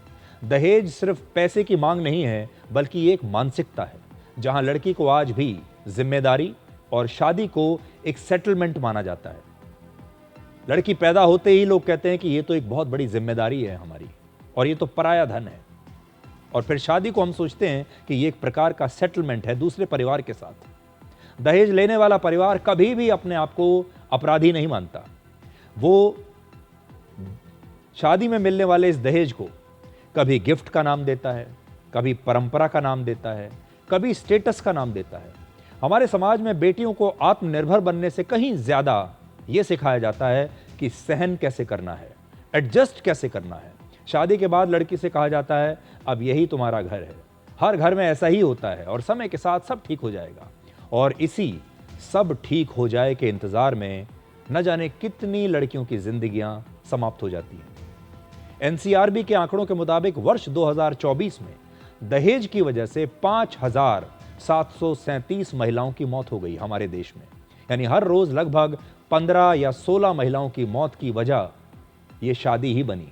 Speaker 3: दहेज सिर्फ पैसे की मांग नहीं है, बल्कि एक मानसिकता है, जहां लड़की को आज भी जिम्मेदारी और शादी को एक सेटलमेंट माना जाता है। लड़की पैदा होते ही लोग कहते हैं कि ये तो एक बहुत बड़ी जिम्मेदारी है हमारी, और ये तो पराया धन है। और फिर शादी को हम सोचते हैं कि ये एक प्रकार का सेटलमेंट है दूसरे परिवार के साथ। दहेज लेने वाला परिवार कभी भी अपने आप को अपराधी नहीं मानता। वो शादी में मिलने वाले इस दहेज को कभी गिफ्ट का नाम देता है, कभी परंपरा का नाम देता है, कभी स्टेटस का नाम देता है। हमारे समाज में बेटियों को आत्मनिर्भर बनने से कहीं ज्यादा यह सिखाया जाता है कि सहन कैसे करना है, एडजस्ट कैसे करना है। शादी के बाद लड़की से कहा जाता है, अब यही तुम्हारा घर है। हर घर में ऐसा ही होता है और समय के साथ सब ठीक हो जाएगा। और इसी सब ठीक हो जाए के इंतजार में न जाने कितनी लड़कियों की जिंदगियां समाप्त हो जाती हैं। एनसीआरबी के आंकड़ों के मुताबिक वर्ष 2024 में दहेज की वजह से 5,737 महिलाओं की मौत हो गई हमारे देश में। यानी हर रोज लगभग 15 या 16 महिलाओं की मौत की वजह यह शादी ही बनी।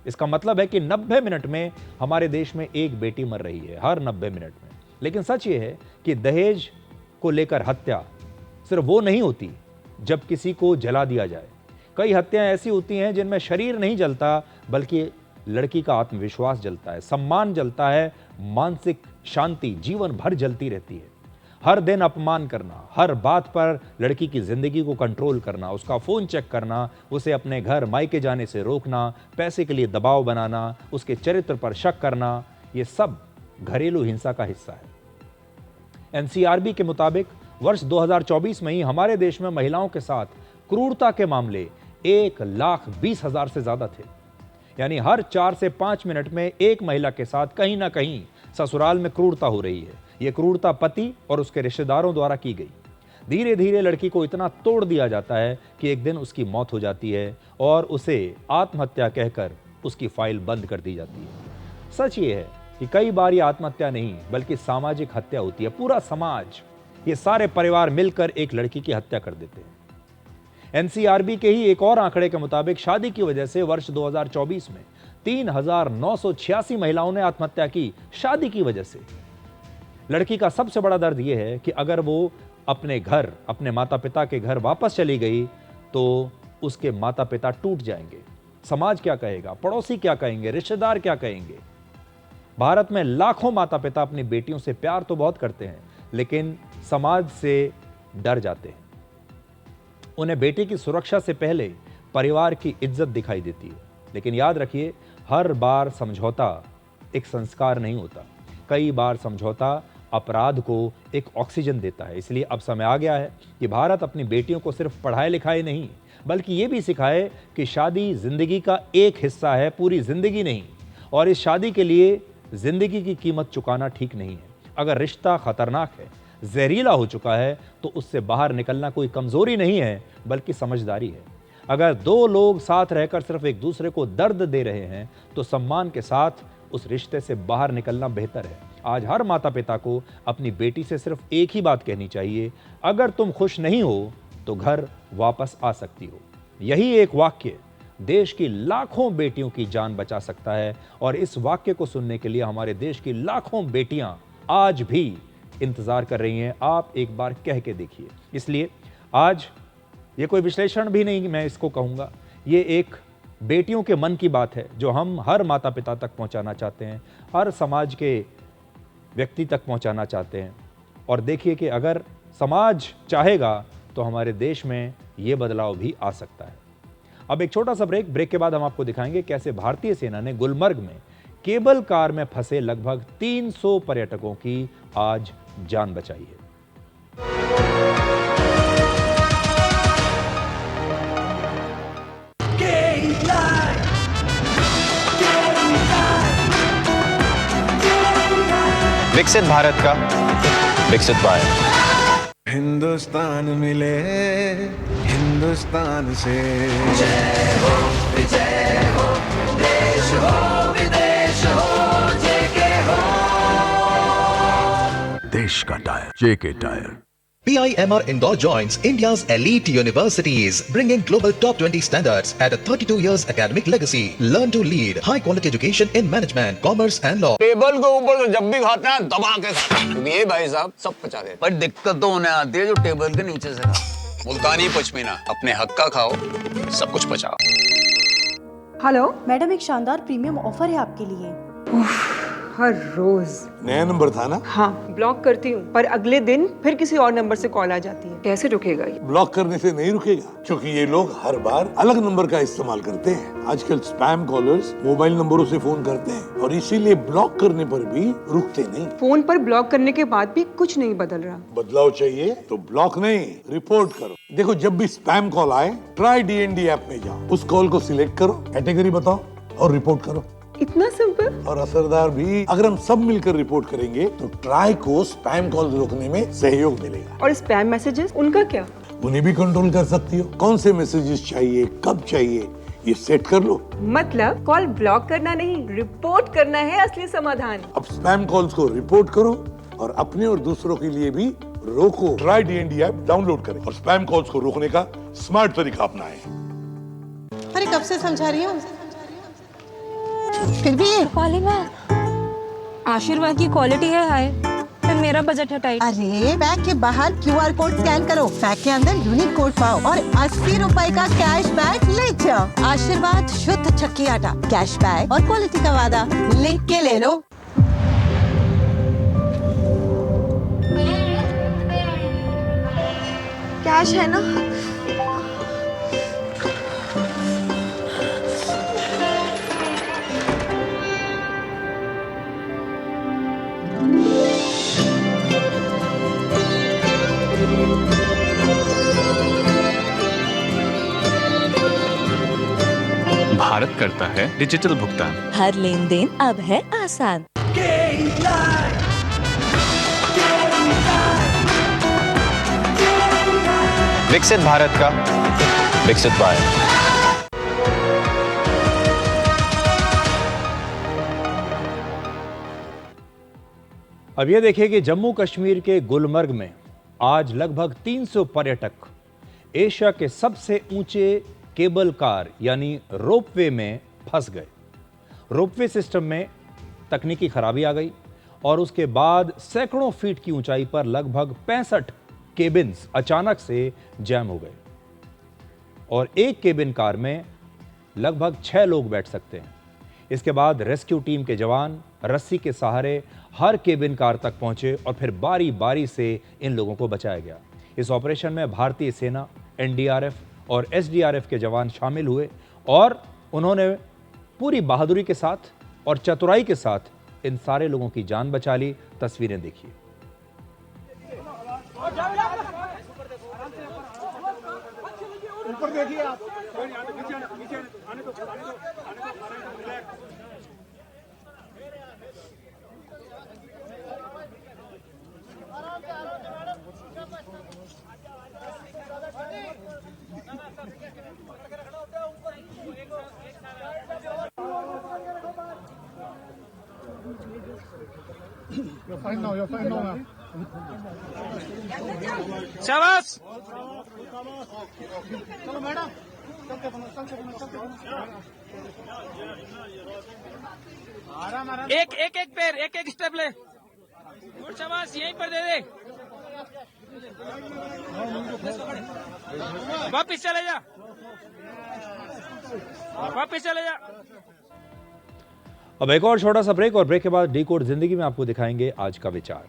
Speaker 3: इसका मतलब है कि 90 मिनट में हमारे देश में एक बेटी मर रही है, हर 90 मिनट में। लेकिन सच ये है कि दहेज को लेकर हत्या सिर्फ वो नहीं होती जब किसी को जला दिया जाए। कई हत्याएं ऐसी होती हैं जिनमें शरीर नहीं जलता, बल्कि लड़की का आत्मविश्वास जलता है, सम्मान जलता है, मानसिक शांति जीवन भर जलती रहती है। हर दिन अपमान करना, हर बात पर लड़की की जिंदगी को कंट्रोल करना, उसका फोन चेक करना, उसे अपने घर मायके जाने से रोकना, पैसे के लिए दबाव बनाना, उसके चरित्र पर शक करना, ये सब घरेलू हिंसा का हिस्सा है। एनसीआरबी के मुताबिक वर्ष 2024 में ही हमारे देश में महिलाओं के साथ क्रूरता के मामले 1,20,000 से ज्यादा थे। यानी हर 4 से 5 मिनट में एक महिला के साथ कहीं ना कहीं ससुराल में क्रूरता हो रही है। यह क्रूरता पति और उसके रिश्तेदारों द्वारा की गई। धीरे धीरे लड़की को इतना तोड़ दिया जाता है कि एक दिन उसकी मौत हो जाती है और उसे आत्महत्या कहकर उसकी फाइल बंद कर दी जाती है। सच ये है कि कई बार ये आत्महत्या नहीं बल्कि सामाजिक हत्या होती है। पूरा समाज, ये सारे परिवार मिलकर एक लड़की की हत्या कर देते हैं। एनसीआरबी के ही एक और आंकड़े के मुताबिक शादी की वजह से वर्ष 2024 में 3,986 महिलाओं ने आत्महत्या की, शादी की वजह से। लड़की का सबसे बड़ा दर्द यह है कि अगर वो अपने घर, अपने माता पिता के घर वापस चली गई तो उसके माता पिता टूट जाएंगे। समाज क्या कहेगा, पड़ोसी क्या कहेंगे, रिश्तेदार क्या कहेंगे। भारत में लाखों माता पिता अपनी बेटियों से प्यार तो बहुत करते हैं, लेकिन समाज से डर जाते हैं। उन्हें बेटी की सुरक्षा से पहले परिवार की इज्जत दिखाई देती है। लेकिन याद रखिए, हर बार समझौता एक संस्कार नहीं होता। कई बार समझौता अपराध को एक ऑक्सीजन देता है। इसलिए अब समय आ गया है कि भारत अपनी बेटियों को सिर्फ पढ़ाए लिखाए नहीं, बल्कि ये भी सिखाए कि शादी जिंदगी का एक हिस्सा है, पूरी जिंदगी नहीं। और इस शादी के लिए जिंदगी की कीमत चुकाना ठीक नहीं है। अगर रिश्ता खतरनाक है, जहरीला हो चुका है, तो उससे बाहर निकलना कोई कमजोरी नहीं है बल्कि समझदारी है। अगर दो लोग साथ रहकर सिर्फ एक दूसरे को दर्द दे रहे हैं तो सम्मान के साथ उस रिश्ते से बाहर निकलना बेहतर है। आज हर माता पिता को अपनी बेटी से सिर्फ एक ही बात कहनी चाहिए, अगर तुम खुश नहीं हो तो घर वापस आ सकती हो। यही एक वाक्य देश की लाखों बेटियों की जान बचा सकता है। और इस वाक्य को सुनने के लिए हमारे देश की लाखों बेटियां आज भी इंतजार कर रही हैं। आप एक बार कह के देखिए। इसलिए आज ये कोई विश्लेषण भी नहीं, मैं इसको कहूंगा, ये एक बेटियों के मन की बात है जो हम हर माता पिता तक पहुंचाना चाहते हैं, हर समाज के व्यक्ति तक पहुंचाना चाहते हैं। और देखिए कि अगर समाज चाहेगा तो हमारे देश में ये बदलाव भी आ सकता है। अब एक छोटा सा ब्रेक के बाद हम आपको दिखाएंगे कैसे भारतीय सेना ने गुलमर्ग में केबल कार में फंसे लगभग 300 पर्यटकों की आज जान बचाई है।
Speaker 8: विकसित भारत का विकसित वायर।
Speaker 9: हिंदुस्तान मिले हिंदुस्तान से।
Speaker 10: जय हो देश हो विदेश हो जेके हो।
Speaker 9: देश का tyre JK tyre.
Speaker 11: PIMR Indore joins India's elite universities, bringing global top 20 standards at a 32 years academic legacy. Learn to lead high quality education in management, commerce and law.
Speaker 12: Table के ऊपर तो जब भी खाते हैं दबा के खाते हैं, क्योंकि ये भाई साहब सब पचा देते। पर दिक्कत तो उन्हें आती है जो टेबल के नीचे से खाते। मुल्तानी पश्मीना, अपने हक का खाओ, सब कुछ पचाओ।
Speaker 13: हेलो मैडम, एक शानदार प्रीमियम ऑफर है आपके लिए। हर रोज
Speaker 9: नया नंबर था ना?
Speaker 13: हाँ, ब्लॉक करती हूँ पर अगले दिन फिर किसी और नंबर से कॉल आ जाती है। कैसे रुकेगा ये?
Speaker 9: ब्लॉक करने से नहीं रुकेगा, क्योंकि ये लोग हर बार अलग नंबर का इस्तेमाल करते हैं। आजकल स्पैम कॉलर्स मोबाइल नंबरों से फोन करते हैं और इसीलिए ब्लॉक करने पर भी रुकते नहीं।
Speaker 13: फोन पर ब्लॉक करने के बाद भी कुछ नहीं बदल रहा।
Speaker 9: बदलाव चाहिए तो ब्लॉक नहीं, रिपोर्ट करो। देखो, जब भी स्पैम कॉल आए, ट्राई DND ऐप में जाओ, उस कॉल को सिलेक्ट करो, कैटेगरी बताओ और रिपोर्ट करो।
Speaker 13: इतना सिंपल
Speaker 9: और असरदार भी। अगर हम सब मिलकर रिपोर्ट करेंगे तो ट्राई को स्पैम कॉल रोकने में सहयोग मिलेगा।
Speaker 13: और स्पैम मैसेजेस, उनका क्या?
Speaker 9: उन्हें भी कंट्रोल कर सकती हो। कौन से मैसेजेस चाहिए, कब चाहिए, ये सेट कर लो।
Speaker 13: मतलब कॉल ब्लॉक करना नहीं, रिपोर्ट करना है असली समाधान।
Speaker 9: अब स्पैम कॉल्स को रिपोर्ट करो और अपने और दूसरों के लिए भी रोको। ट्राई DND ऐप डाउनलोड करें और स्पैम कॉल्स को रोकने का स्मार्ट तरीका अपनाएं।
Speaker 14: अरे कब से समझा रही हूँ, फिर भी
Speaker 15: आशीर्वाद की क्वालिटी है हाय, फिर मेरा बजट है टाइट।
Speaker 14: अरे बैग के बाहर QR कोड स्कैन करो, बैग के अंदर यूनिक कोड पाओ और 80 रुपए का कैश बैक ले जाओ। आशीर्वाद शुद्ध चक्की आटा, कैश बैक और क्वालिटी का वादा, लिख के ले लो।
Speaker 13: कैश है ना?
Speaker 16: भारत करता है डिजिटल भुगतान।
Speaker 17: हर लेन देन अब है आसान।
Speaker 8: विकसित भारत का विकसित वायर।
Speaker 3: अब यह देखिए कि जम्मू कश्मीर के गुलमर्ग में आज लगभग 300 पर्यटक एशिया के सबसे ऊंचे केबल कार यानी रोपवे में फंस गए। रोपवे सिस्टम में तकनीकी खराबी आ गई और उसके बाद सैकड़ों फीट की ऊंचाई पर लगभग 65 केबिन्स अचानक से जैम हो गए और एक केबिन कार में लगभग 6 लोग बैठ सकते हैं। इसके बाद रेस्क्यू टीम के जवान रस्सी के सहारे हर केबिन कार तक पहुंचे और फिर बारी बारी से इन लोगों को बचाया गया। इस ऑपरेशन में भारतीय सेना, NDRF और SDRF के जवान शामिल हुए और उन्होंने पूरी बहादुरी के साथ और चतुराई के साथ इन सारे लोगों की जान बचा ली। तस्वीरें देखिए। ऊपर देखिए आप।
Speaker 10: शाबाश।
Speaker 18: चलो मैडम,
Speaker 10: एक एक एक पैर, एक एक स्टेप ले। गुड, शाबाश, यहीं पर दे दे। वापिस चले जा, वापिस चले जा।
Speaker 3: अब एक और छोटा सा ब्रेक और ब्रेक के बाद डिकोड जिंदगी में आपको दिखाएंगे आज का विचार।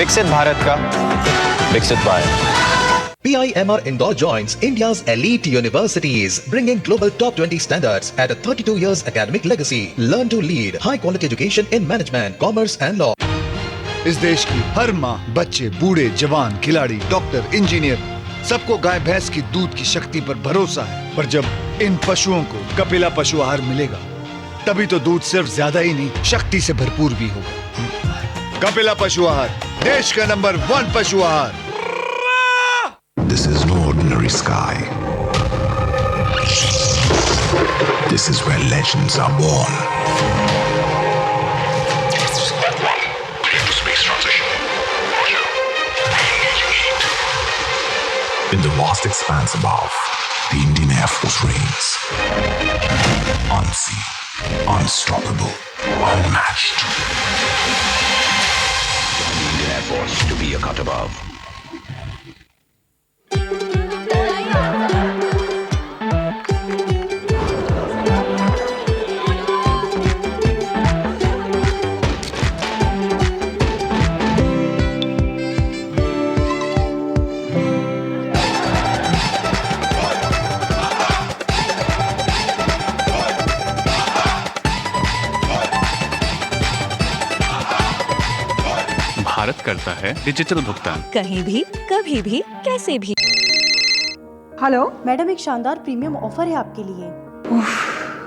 Speaker 8: विकसित भारत का विकसित buyer.
Speaker 11: PIMR Indore joins India's elite universities, bringing global top 20 standards at a 32 years academic legacy. Learn to lead, high quality education in management, commerce and law.
Speaker 18: इस देश की हर माँ, बच्चे, बूढ़े, जवान, खिलाड़ी, डॉक्टर, इंजीनियर, सबको गाय भैंस की दूध की शक्ति पर भरोसा है। पर जब इन पशुओं को कपिला पशु आहार मिलेगा, तभी तो दूध सिर्फ ज्यादा ही नहीं, शक्ति से भरपूर भी होगा। कपिला पशु आहार, देश का नंबर 1 पशु आहार।
Speaker 19: This is no ordinary sky. This is where legends are born. Space transition. In the vast expanse above, the Indian Air Force reigns. Unseen, unstoppable, unmatched. The Indian Air Force to be a cut above.
Speaker 16: Bharat करता है digital भुगतान।
Speaker 17: कहीं भी, कभी भी, कैसे भी।
Speaker 13: Hello madam, एक शानदार प्रीमियम ऑफर है आपके लिए।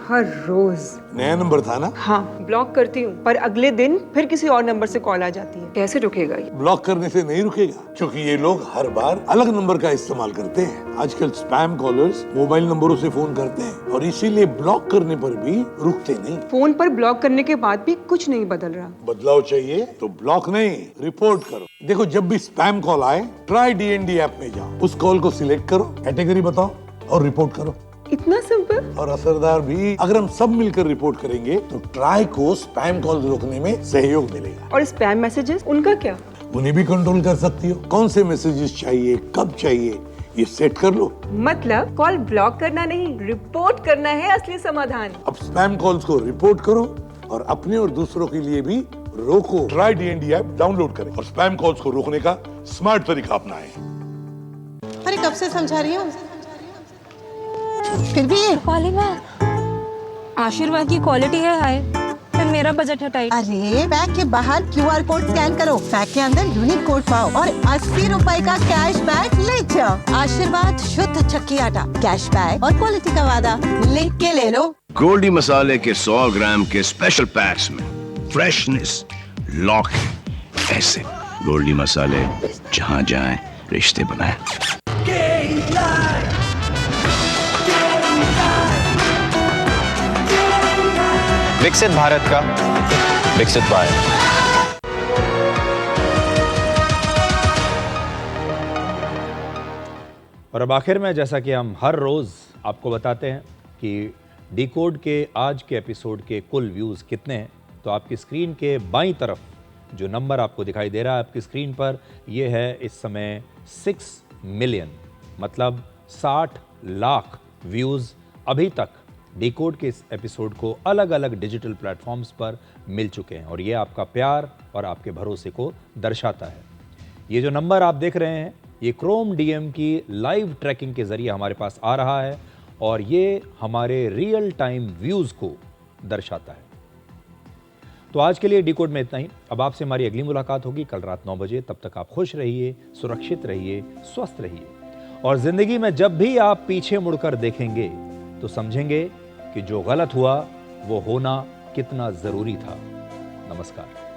Speaker 20: हर रोज
Speaker 9: नया नंबर था ना?
Speaker 20: हाँ, ब्लॉक करती हूँ पर अगले दिन फिर किसी और नंबर से कॉल आ जाती है। कैसे रुकेगा ये?
Speaker 9: ब्लॉक करने से नहीं रुकेगा, क्योंकि ये लोग हर बार अलग नंबर का इस्तेमाल करते हैं। आजकल स्पैम कॉलर्स मोबाइल नंबरों से फोन करते हैं और इसीलिए ब्लॉक करने पर भी रुकते नहीं।
Speaker 20: फोन पर ब्लॉक करने के बाद भी कुछ नहीं बदल रहा।
Speaker 9: बदलाव चाहिए तो ब्लॉक नहीं, रिपोर्ट करो। देखो, जब भी स्पैम कॉल आए, ट्राई DND ऐप में जाओ, उस कॉल को सिलेक्ट करो, कैटेगरी बताओ और रिपोर्ट करो।
Speaker 20: इतना सिंपल
Speaker 9: और असरदार भी। अगर हम सब मिलकर रिपोर्ट करेंगे तो ट्राई को स्पैम कॉल रोकने में सहयोग मिलेगा।
Speaker 20: और स्पैम मैसेजेस, उनका क्या?
Speaker 9: उन्हें भी कंट्रोल कर सकती हो। कौन से मैसेजेस चाहिए, कब चाहिए, ये सेट कर लो।
Speaker 20: मतलब कॉल ब्लॉक करना नहीं, रिपोर्ट करना है असली समाधान।
Speaker 9: अब स्पैम कॉल्स को रिपोर्ट करो और अपने और दूसरों के लिए भी रोको। ट्राई DND ऐप डाउनलोड करें और स्पैम कॉल्स को रोकने का स्मार्ट तरीका अपनाएं।
Speaker 14: अरे कब से समझा रही हूँ, फिर भी
Speaker 15: आशीर्वाद की क्वालिटी है हाय, फिर मेरा बजट है टाइट।
Speaker 14: अरे बैग के बाहर QR कोड स्कैन करो, बैग के अंदर यूनिक कोड पाओ और 80 रुपए का कैश बैक ले जाओ। आशीर्वाद शुद्ध चक्की आटा, कैश बैक और क्वालिटी का वादा लिख के ले लो।
Speaker 21: गोल्डी मसाले के 100 ग्राम के स्पेशल पैक्स में फ्रेशनेस लॉक है। ऐसे गोल्डी मसाले जहाँ जाएं रिश्ते बनाएं।
Speaker 8: विकसित भारत का विकसित बायर।
Speaker 3: और अब आखिर में, जैसा कि हम हर रोज आपको बताते हैं कि डिकोड के आज के एपिसोड के कुल व्यूज कितने हैं, तो आपकी स्क्रीन के बाईं तरफ जो नंबर आपको दिखाई दे रहा है आपकी स्क्रीन पर, ये है इस समय 6 मिलियन, मतलब 60 लाख व्यूज अभी तक डिकोड के इस एपिसोड को अलग अलग डिजिटल प्लेटफॉर्म्स पर मिल चुके हैं। और ये आपका प्यार और आपके भरोसे को दर्शाता है। ये जो नंबर आप देख रहे हैं, ये क्रोम DM की लाइव ट्रैकिंग के जरिए हमारे पास आ रहा है और ये हमारे रियल टाइम व्यूज को दर्शाता है। तो आज के लिए डिकोड में इतना ही। अब आपसे हमारी अगली मुलाकात होगी कल रात 9 बजे। तब तक आप खुश रहिए, सुरक्षित रहिए, स्वस्थ रहिए और जिंदगी में जब भी आप पीछे मुड़कर देखेंगे तो समझेंगे कि जो गलत हुआ वो होना कितना जरूरी था। नमस्कार।